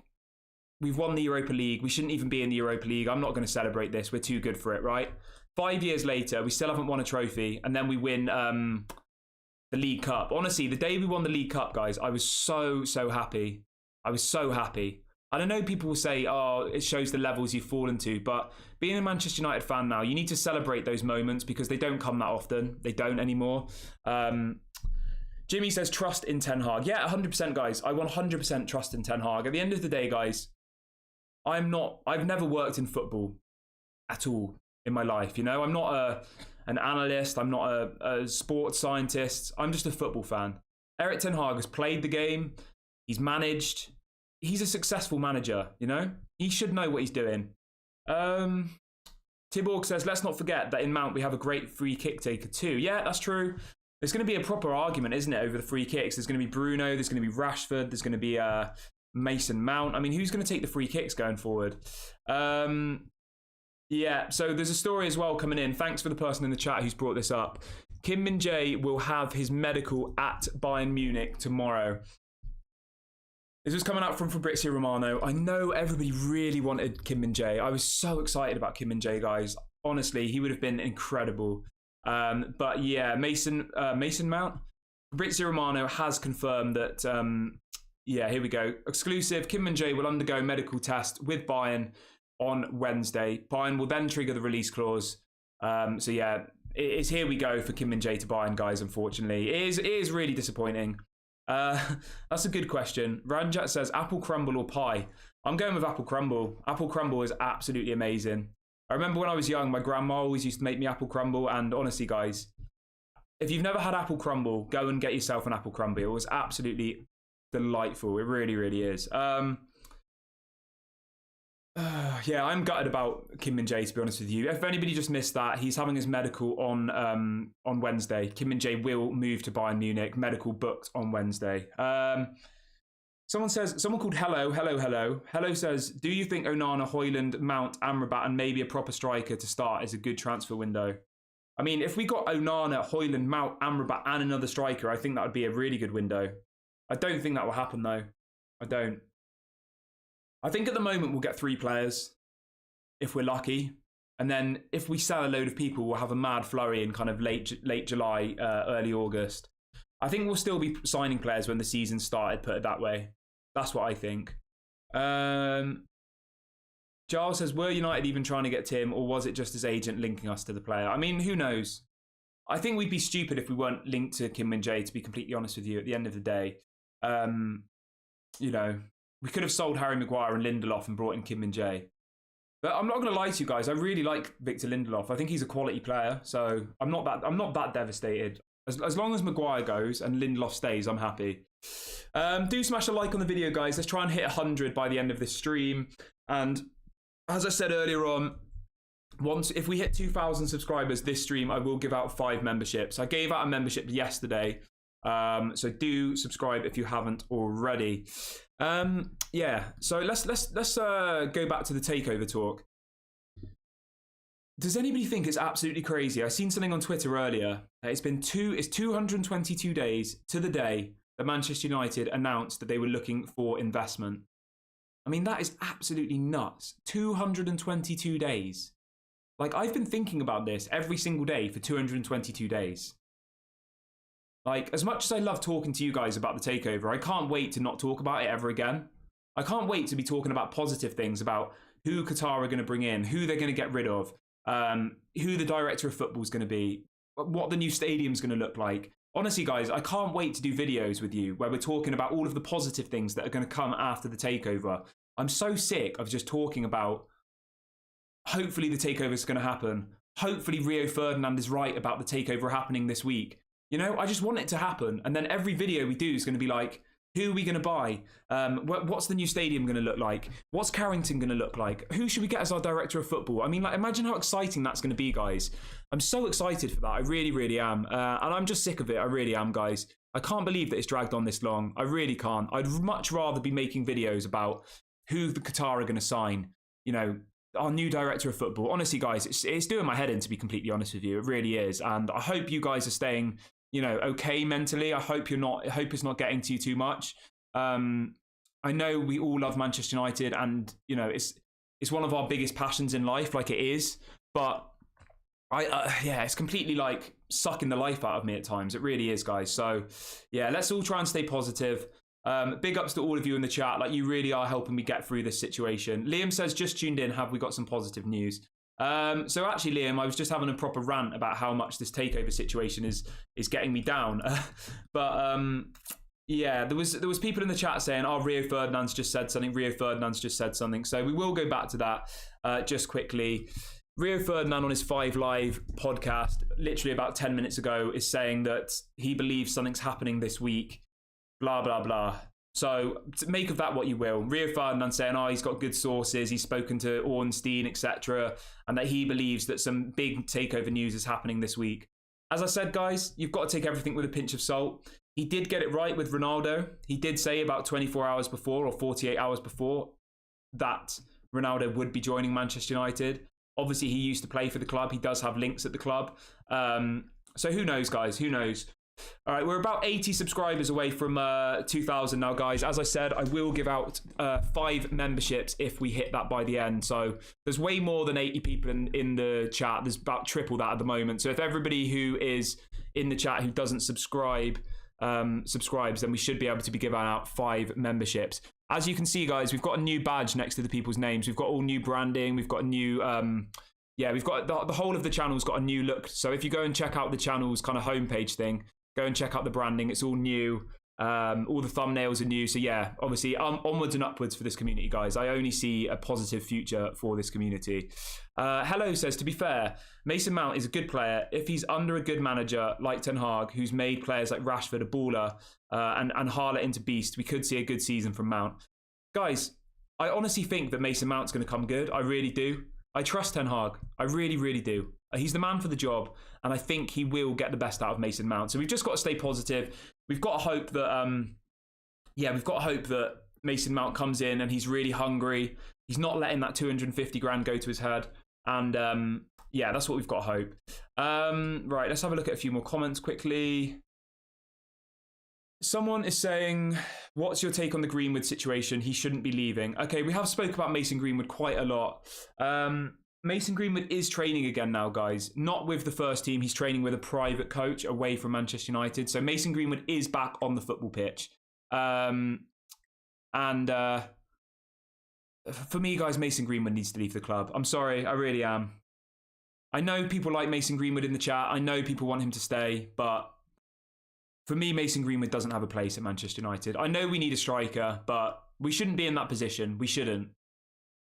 we've won the Europa League. We shouldn't even be in the Europa League. I'm not going to celebrate this. We're too good for it, right? 5 years later, we still haven't won a trophy, and then we win the League Cup. Honestly, the day we won the League Cup, guys, I was so happy. I was so happy. I don't know, people will say, oh, it shows the levels you've fallen to, but being a Manchester United fan now, you need to celebrate those moments because they don't come that often. They don't anymore. Jimmy says, trust in Ten Hag. Yeah, 100%, guys. I 100% trust in Ten Hag. At the end of the day, guys, I've never worked in football at all in my life. I'm not an analyst. I'm not a sports scientist. I'm just a football fan. Erik ten Hag has played the game. He's managed. He's a successful manager, He should know what he's doing. Tiborg says, let's not forget that in Mount we have a great free kick taker too. Yeah, that's true. There's going to be a proper argument, isn't it, over the free kicks? There's going to be Bruno, there's going to be Rashford, there's going to be Mason Mount. I mean, who's going to take the free kicks going forward? Yeah, so there's a story as well coming in. Thanks for the person in the chat who's brought this up. Kim Min-jae will have his medical at Bayern Munich tomorrow. This was coming out from Fabrizio Romano. I know everybody really wanted Kim Min-jae. I was so excited about Kim Min-jae, guys. Honestly, he would have been incredible. But yeah, Mason Mount. Fabrizio Romano has confirmed that Yeah, here we go. Exclusive. Kim Min-jae will undergo medical test with Bayern on Wednesday. Bayern will then trigger the release clause. So yeah, it's here we go for Kim Min-jae to Bayern, guys, unfortunately. It is really disappointing. That's a good question. Ranjat says, apple crumble or pie? I'm going with apple crumble. Apple crumble is absolutely amazing. I remember when I was young, my grandma always used to make me apple crumble. And honestly, guys, if you've never had apple crumble, go and get yourself an apple crumble. It was absolutely delightful. It really, really is. Yeah, I'm gutted about Kim Min-jae, to be honest with you. If anybody just missed that, he's having his medical on Wednesday. Kim Min-jae will move to Bayern Munich. Medical booked on Wednesday. Someone called Hello says, do you think Onana, Hojlund, Mount, Amrabat, and maybe a proper striker to start is a good transfer window? I mean, if we got Onana, Hojlund, Mount, Amrabat, and another striker, I think that would be a really good window. I don't think that will happen, though. I don't. I think at the moment we'll get 3 players, if we're lucky. And then if we sell a load of people, we'll have a mad flurry in kind of late July, early August. I think we'll still be signing players when the season started, put it that way. That's what I think. Giles says, were United even trying to get Tim, or was it just his agent linking us to the player? I mean, who knows? I think we'd be stupid if we weren't linked to Kim Min-jae, to be completely honest with you, at the end of the day. You know, we could have sold Harry Maguire and Lindelof and brought in Kim Min-jae. But I'm not going to lie to you guys. I really like Victor Lindelof. I think he's a quality player. So I'm not that devastated. As long as Maguire goes and Lindelof stays, I'm happy. Do smash a like on the video, guys. Let's try and hit 100 by the end of this stream. And as I said earlier on, if we hit 2,000 subscribers this stream, I will give out 5 memberships. I gave out a membership yesterday. So do subscribe if you haven't already. Yeah, so let's go back to the takeover talk. Does anybody think it's absolutely crazy? I seen something on Twitter earlier. It's 222 days to the day that Manchester United announced that they were looking for investment. I mean, that is absolutely nuts. 222 days. Like, I've been thinking about this every single day for 222 days. Like, as much as I love talking to you guys about the takeover, I can't wait to not talk about it ever again. I can't wait to be talking about positive things about who Qatar are going to bring in, who they're going to get rid of, who the director of football is going to be, what the new stadium's going to look like. Honestly, guys, I can't wait to do videos with you where we're talking about all of the positive things that are going to come after the takeover. I'm so sick of just talking about hopefully the takeover is going to happen. Hopefully Rio Ferdinand is right about the takeover happening this week. You know, I just want it to happen. And then every video we do is going to be like, who are we going to buy? What's the new stadium going to look like? What's Carrington going to look like? Who should we get as our director of football? I mean, like, imagine how exciting that's going to be, guys. I'm so excited for that. I really, really am. And I'm just sick of it. I really am, guys. I can't believe that it's dragged on this long. I really can't. I'd much rather be making videos about who the Qatar are going to sign. You know, our new director of football. Honestly, guys, it's doing my head in, to be completely honest with you. It really is. And I hope you guys are staying, you know, okay mentally. I hope it's not getting to you too much. I know we all love Manchester United, and you know it's one of our biggest passions in life, like it is. But yeah, it's completely like sucking the life out of me at times. It really is, guys. So yeah, let's all try and stay positive. Big ups to all of you in the chat. Like, you really are helping me get through this situation. Liam says, just tuned in. Have we got some positive news? So actually, Liam, I was just having a proper rant about how much this takeover situation is getting me down. But yeah, there was people in the chat saying, "Oh, Rio Ferdinand's just said something. Rio Ferdinand's just said something." So we will go back to that just quickly. Rio Ferdinand on his 5 Live podcast, literally about 10 minutes ago, is saying that he believes something's happening this week. Blah blah blah. So make of that what you will. Rio Ferdinand saying, oh, he's got good sources, he's spoken to Ornstein, etc., and that he believes that some big takeover news is happening this week. As I said, guys, you've got to take everything with a pinch of salt. He did get it right with Ronaldo. He did say about 24 hours before or 48 hours before that Ronaldo would be joining Manchester United. Obviously, he used to play for the club. He does have links at the club. So who knows, guys? Who knows? All right, we're about 80 subscribers away from 2,000 now, guys. As I said, I will give out 5 memberships if we hit that by the end. So there's way more than 80 people in the chat. There's about triple that at the moment. So if everybody who is in the chat who doesn't subscribe subscribes, then we should be able to be giving out 5 memberships. As you can see, guys, we've got a new badge next to the people's names. We've got all new branding. We've got a new, we've got the whole of the channel's got a new look. So if you go and check out the channel's kind of homepage thing, go and check out the branding. It's all new. All the thumbnails are new. So yeah, obviously onwards and upwards for this community, guys. I only see a positive future for this community. Hello says, to be fair, Mason Mount is a good player. If he's under a good manager like Ten Hag, who's made players like Rashford a baller and Harlot into beast, we could see a good season from Mount. Guys, I honestly think that Mason Mount's going to come good. I really do. I trust Ten Hag. I really, really do. He's the man for the job, and I think he will get the best out of Mason Mount. So we've just got to stay positive. We've got to hope that, we've got to hope that Mason Mount comes in and he's really hungry. He's not letting that 250 grand go to his head. And that's what we've got to hope. Right, let's have a look at a few more comments quickly. Someone is saying, what's your take on the Greenwood situation? He shouldn't be leaving. Okay, we have spoke about Mason Greenwood quite a lot. Mason Greenwood is training again now, guys. Not with the first team. He's training with a private coach away from Manchester United. So Mason Greenwood is back on the football pitch. For me, guys, Mason Greenwood needs to leave the club. I'm sorry, I really am. I know people like Mason Greenwood in the chat. I know people want him to stay, but for me, Mason Greenwood doesn't have a place at Manchester United. I know we need a striker, but we shouldn't be in that position. We shouldn't.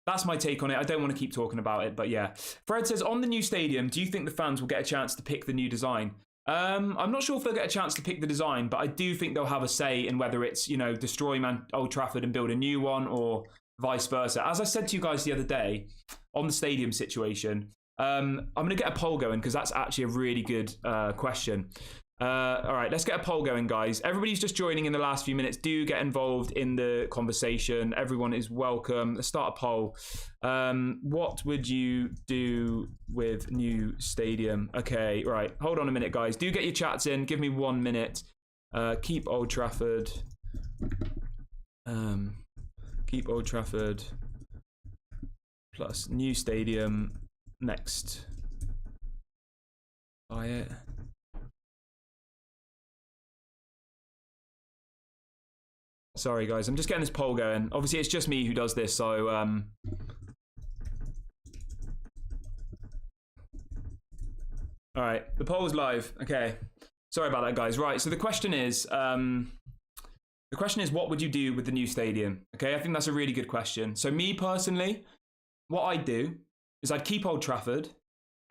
That's my take on it. I don't want to keep talking about it, but yeah. Fred says, on the new stadium, do you think the fans will get a chance to pick the new design? I'm not sure if they'll get a chance to pick the design, but I do think they'll have a say in whether it's, destroy Old Trafford and build a new one or vice versa. As I said to you guys the other day on the stadium situation, I'm going to get a poll going because that's actually a really good question. All right, let's get a poll going, guys. Everybody's just joining in the last few minutes. Do get involved in the conversation. Everyone is welcome. Let's start a poll. What would you do with new stadium? Okay, right. Hold on a minute, guys. Do get your chats in. Give me 1 minute. Keep Old Trafford. Keep Old Trafford. Plus new stadium. Next. Buy it. Sorry, guys. I'm just getting this poll going. Obviously, it's just me who does this, so... All right, the poll's live. Okay. Sorry about that, guys. Right, so the question is... what would you do with the new stadium? Okay, I think that's a really good question. So me, personally, what I'd do is I'd keep Old Trafford,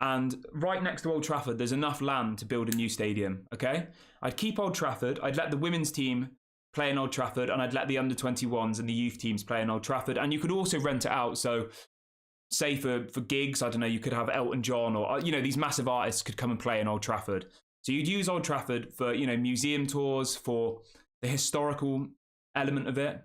and right next to Old Trafford, there's enough land to build a new stadium, okay? I'd keep Old Trafford. I'd let the women's team play in Old Trafford, and I'd let the under-21s and the youth teams play in Old Trafford. And you could also rent it out. So say for gigs, I don't know, you could have Elton John or, these massive artists could come and play in Old Trafford. So you'd use Old Trafford for, museum tours, for the historical element of it.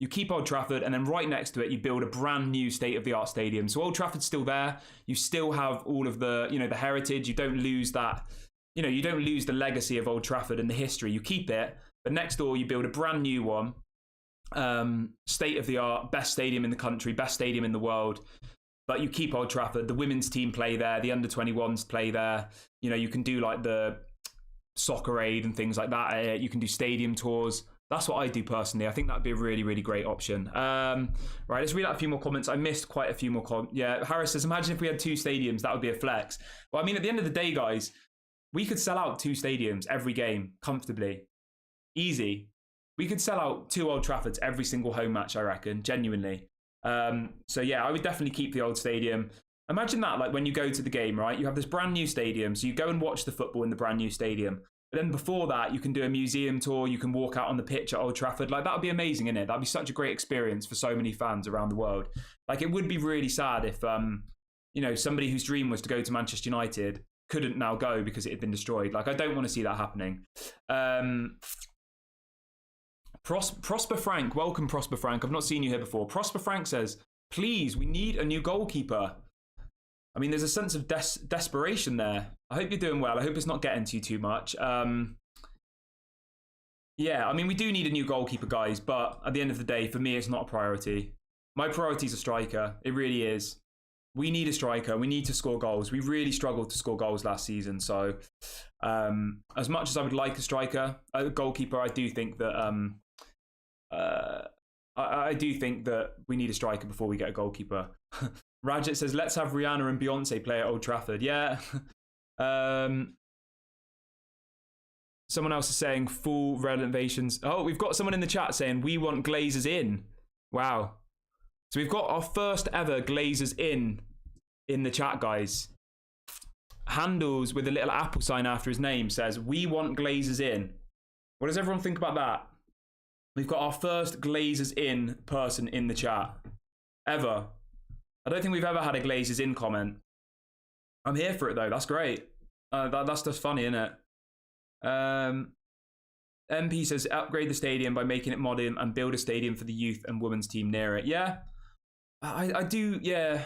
You keep Old Trafford, and then right next to it, you build a brand new state-of-the-art stadium. So Old Trafford's still there. You still have all of the, the heritage. You don't lose that, you don't lose the legacy of Old Trafford and the history. You keep it. But next door, you build a brand new one, state-of-the-art, best stadium in the country, best stadium in the world. But you keep Old Trafford. The women's team play there. The under-21s play there. You can do like the soccer aid and things like that. You can do stadium tours. That's what I do personally. I think that would be a really, really great option. Right, let's read out a few more comments. I missed quite a few more comments. Yeah, Harris says, imagine if we had 2 stadiums. That would be a flex. Well, I mean, at the end of the day, guys, we could sell out 2 stadiums every game comfortably. Easy. We could sell out 2 Old Traffords every single home match, I reckon, genuinely. So yeah, I would definitely keep the old stadium. Imagine that, like when you go to the game, right? You have this brand new stadium, so you go and watch the football in the brand new stadium. But then before that, you can do a museum tour, you can walk out on the pitch at Old Trafford. Like, that would be amazing, innit? That'd be such a great experience for so many fans around the world. Like, it would be really sad if, somebody whose dream was to go to Manchester United couldn't now go because it had been destroyed. Like, I don't want to see that happening. Prosper Frank, welcome Prosper Frank. I've not seen you here before. Prosper Frank says, please, we need a new goalkeeper. I mean, there's a sense of desperation there. I hope you're doing well. I hope it's not getting to you too much. Yeah, I mean, we do need a new goalkeeper, guys, but at the end of the day, for me, it's not a priority. My priority is a striker. It really is. we need a striker. We need to score goals. We really struggled to score goals last season. So as much as I would like a striker, a goalkeeper, I do think that I do think that we need a striker before we get a goalkeeper. Rajat says, let's have Rihanna and Beyonce play at Old Trafford. Yeah. Someone else is saying full renovations. Oh, we've got someone in the chat saying we want Glazers in. Wow. So we've got our first ever Glazers in the chat, guys. Handles with a little apple sign after his name says, we want Glazers in. What does everyone think about that? We've got our first Glazers in person in the chat. Ever. I don't think we've ever had a Glazers in comment. I'm here for it though. That's great. That's just funny, isn't it? MP says, upgrade the stadium by making it modern and build a stadium for the youth and women's team near it. Yeah. I do, yeah.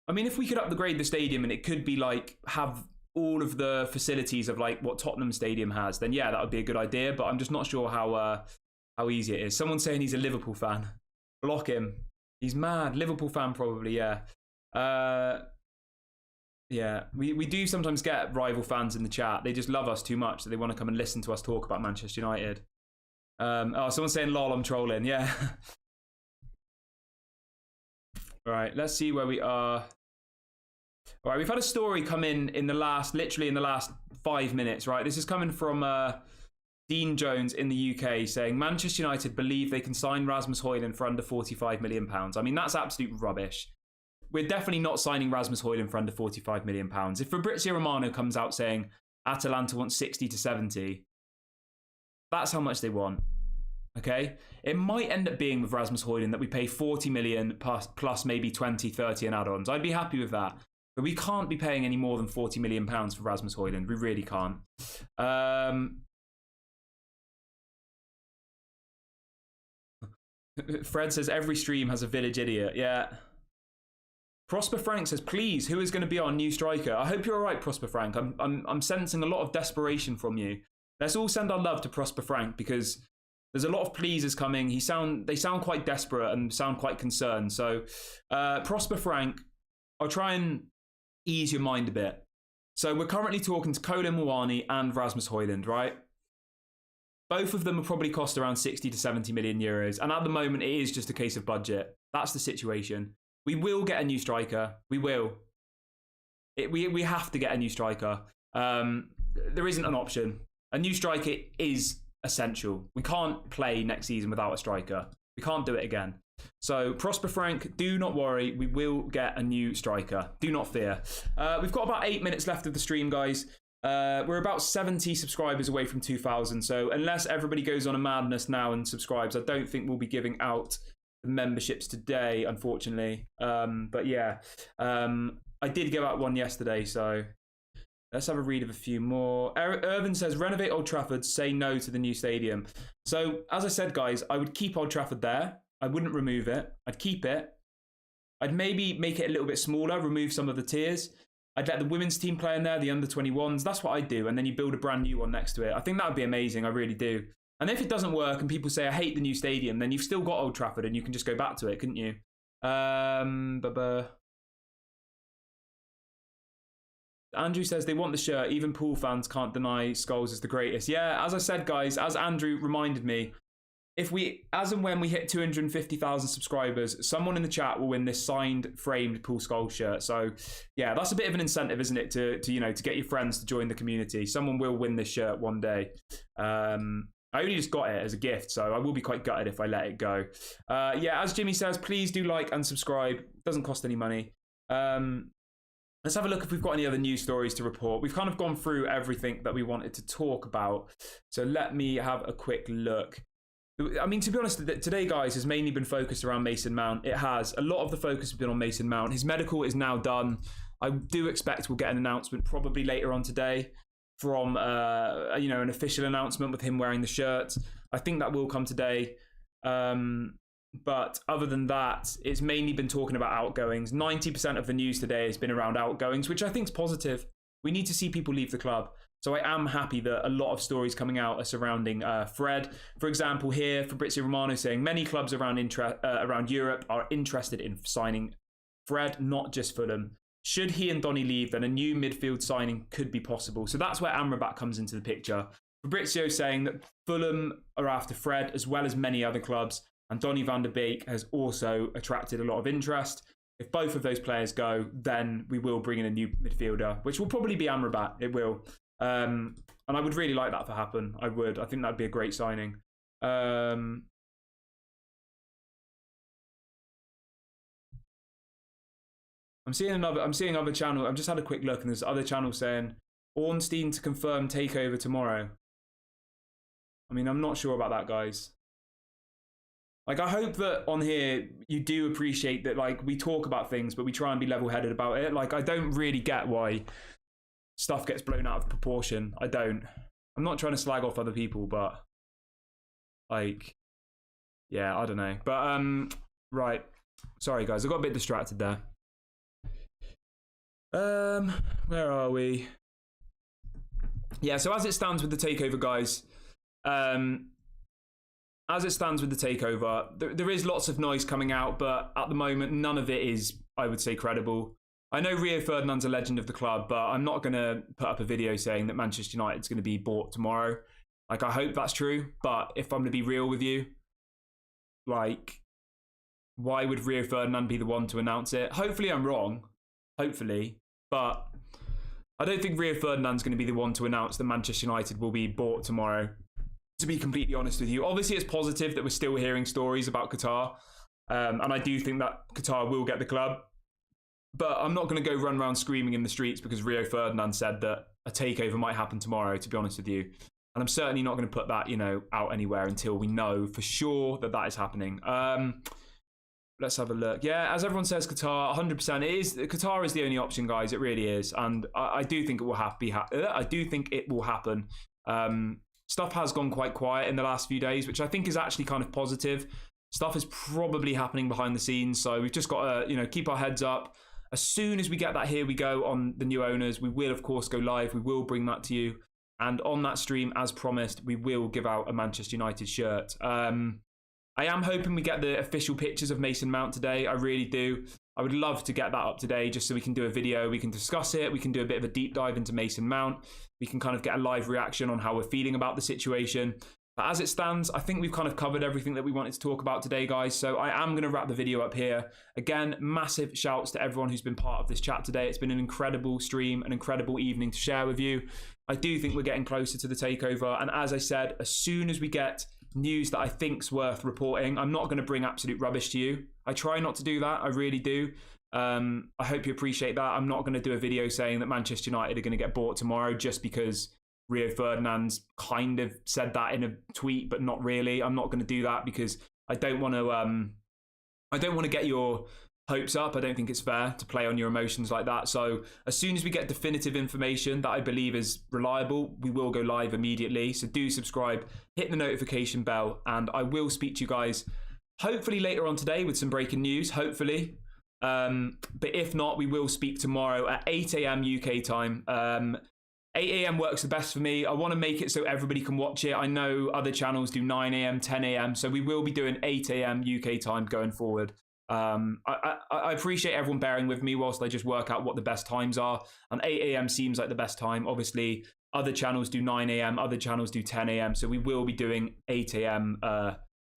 I mean, if we could upgrade the stadium and it could be like, have all of the facilities of like what Tottenham Stadium has, then yeah, that would be a good idea. But I'm just not sure how easy it is. Someone's saying he's a Liverpool fan. Block him. He's mad. Liverpool fan probably, yeah. Yeah, we do sometimes get rival fans in the chat. They just love us too much that they want to come and listen to us talk about Manchester United. Oh, someone's saying lol, I'm trolling. Yeah. All right, let's see where we are. All right, we've had a story come in literally in the last 5 minutes, right? This is coming from Dean Jones in the UK saying, Manchester United believe they can sign Rasmus Hojlund for under £45 million. I mean, that's absolute rubbish. We're definitely not signing Rasmus Hojlund for under £45 million. If Fabrizio Romano comes out saying Atalanta wants 60 to 70, that's how much they want. Okay? It might end up being with Rasmus Hojlund that we pay 40 million plus maybe 20, 30 in add-ons. I'd be happy with that. But we can't be paying any more than £40 million for Rasmus Hojlund. We really can't. Fred says every stream has a village idiot. Yeah. Prosper Frank says, please, who is going to be our new striker? I hope you're all right, Prosper Frank. I'm sensing a lot of desperation from you. Let's all send our love to Prosper Frank because there's a lot of pleasers coming. They sound quite desperate and sound quite concerned. So, Prosper Frank, I'll try and ease your mind a bit. So we're currently talking to Colin Mwani and Rasmus Hojlund, right? Both of them will probably cost around 60 to 70 million euros. And at the moment, it is just a case of budget. That's the situation. We will get a new striker. We will. We have to get a new striker. There isn't an option. A new striker is essential. We can't play next season without a striker. We can't do it again. So, Prosper Frank, do not worry. We will get a new striker. Do not fear. We've got about 8 minutes left of the stream, guys. We're about 70 subscribers away from 2,000. So, unless everybody goes on a madness now and subscribes, I don't think we'll be giving out the memberships today, unfortunately. But yeah, I did give out one yesterday, so let's have a read of a few more. Irvin says, renovate Old Trafford, say no to the new stadium. So, as I said, guys, I would keep Old Trafford there. I wouldn't remove it. I'd keep it. I'd maybe make it a little bit smaller, remove some of the tiers. I'd let the women's team play in there, the under-21s. That's what I'd do, and then you build a brand new one next to it. I think that would be amazing. I really do. And if it doesn't work and people say, I hate the new stadium, then you've still got Old Trafford and you can just go back to it, couldn't you? Andrew says they want the shirt. Even Pool fans can't deny Scholes is the greatest. Yeah, as I said, guys, as Andrew reminded me, as and when we hit 250,000 subscribers, someone in the chat will win this signed, framed Paul Scholes shirt. So, yeah, that's a bit of an incentive, isn't it, to get your friends to join the community. Someone will win this shirt one day. I only just got it as a gift, so I will be quite gutted if I let it go. Yeah, as Jimmy says, please do like and subscribe. Doesn't cost any money. Let's have a look if we've got any other news stories to report. We've kind of gone through everything that we wanted to talk about. So let me have a quick look. I mean, to be honest, today, guys, has mainly been focused around Mason Mount. It has. A lot of the focus has been on Mason Mount. His medical is now done. I do expect we'll get an announcement probably later on today from, an official announcement with him wearing the shirt. I think that will come today. But other than that, it's mainly been talking about outgoings. 90% of the news today has been around outgoings, which I think is positive. We need to see people leave the club. So I am happy that a lot of stories coming out are surrounding Fred. For example, here, Fabrizio Romano saying many clubs around Europe are interested in signing Fred, not just Fulham. Should he and Donny leave, then a new midfield signing could be possible. So that's where Amrabat comes into the picture. Fabrizio saying that Fulham are after Fred, as well as many other clubs, and Donny van der Beek has also attracted a lot of interest. If both of those players go, then we will bring in a new midfielder, which will probably be Amrabat. It will. And I would really like that to happen. I would. I think that'd be a great signing. I'm seeing other channel. I've just had a quick look, and there's other channels saying Ornstein to confirm takeover tomorrow. I mean, I'm not sure about that, guys. Like, I hope that on here you do appreciate that, like, we talk about things, but we try and be level-headed about it. Like, I don't really get why stuff gets blown out of proportion. I don't. I'm not trying to slag off other people, but, like, yeah, I don't know. But, right. Sorry, guys. I got a bit distracted there. Where are we? Yeah, so as it stands with the takeover, guys, as it stands with the takeover, there is lots of noise coming out, but at the moment, none of it is, I would say, credible. I know Rio Ferdinand's a legend of the club, but I'm not going to put up a video saying that Manchester United's going to be bought tomorrow. Like, I hope that's true, but if I'm going to be real with you, like, why would Rio Ferdinand be the one to announce it? Hopefully I'm wrong. Hopefully. But I don't think Rio Ferdinand's going to be the one to announce that Manchester United will be bought tomorrow, to be completely honest with you. Obviously, it's positive that we're still hearing stories about Qatar. And I do think that Qatar will get the club. But I'm not going to go run around screaming in the streets because Rio Ferdinand said that a takeover might happen tomorrow, to be honest with you. And I'm certainly not going to put that, you know, out anywhere until we know for sure that that is happening. Let's have a look. Yeah, as everyone says, Qatar, 100%. Qatar is the only option, guys. It really is, and I do think it will I do think it will happen. Stuff has gone quite quiet in the last few days, which I think is actually kind of positive. Stuff is probably happening behind the scenes, so we've just got to, you know, keep our heads up. As soon as we get that here we go on the new owners, we will of course go live. We will bring that to you, and on that stream, as promised, we will give out a Manchester United shirt. I am hoping we get the official pictures of Mason Mount today. I really do. I would love to get that up today just so we can do a video. We can discuss it. We can do a bit of a deep dive into Mason Mount. We can kind of get a live reaction on how we're feeling about the situation. But as it stands, I think we've kind of covered everything that we wanted to talk about today, guys. So I am going to wrap the video up here. Again, massive shouts to everyone who's been part of this chat today. It's been an incredible stream, an incredible evening to share with you. I do think we're getting closer to the takeover. And as I said, as soon as we get news that I think's worth reporting, I'm not going to bring absolute rubbish to you. I try not to do that. I really do. I hope you appreciate that. I'm not going to do a video saying that Manchester United are going to get bought tomorrow just because Rio Ferdinand's kind of said that in a tweet, but not really. I'm not going to do that because I don't want to get your hopes up. I don't think it's fair to play on your emotions like that. So as soon as we get definitive information that I believe is reliable, we will go live immediately. So do subscribe, hit the notification bell, and I will speak to you guys hopefully later on today with some breaking news, hopefully. But if not, we will speak tomorrow at 8 a.m. UK time. 8 a.m. works the best for me. I want to make it so everybody can watch it. I know other channels do 9 a.m., 10 a.m. So we will be doing 8 a.m. UK time going forward. I appreciate everyone bearing with me whilst I just work out what the best times are. And 8 a.m. seems like the best time. Obviously, other channels do 9 a.m., other channels do 10 a.m. So we will be doing 8 a.m.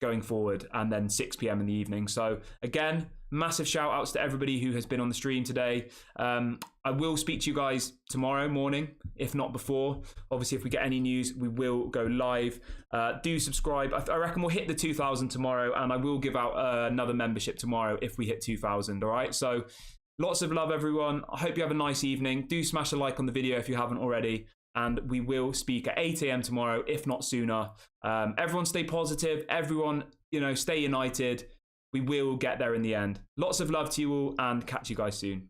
Going forward, and then 6 p.m. in the evening. So again, massive shout outs to everybody who has been on the stream today. I will speak to you guys tomorrow morning, if not before. Obviously, if we get any news, we will go live. Do subscribe. I reckon we'll hit the 2,000 tomorrow, and I will give out another membership tomorrow if we hit 2,000. All right. So lots of love, everyone. I hope you have a nice evening. Do smash a like on the video if you haven't already. And we will speak at 8 a.m. tomorrow, if not sooner. Everyone stay positive. Everyone, you know, stay united. We will get there in the end. Lots of love to you all, and catch you guys soon.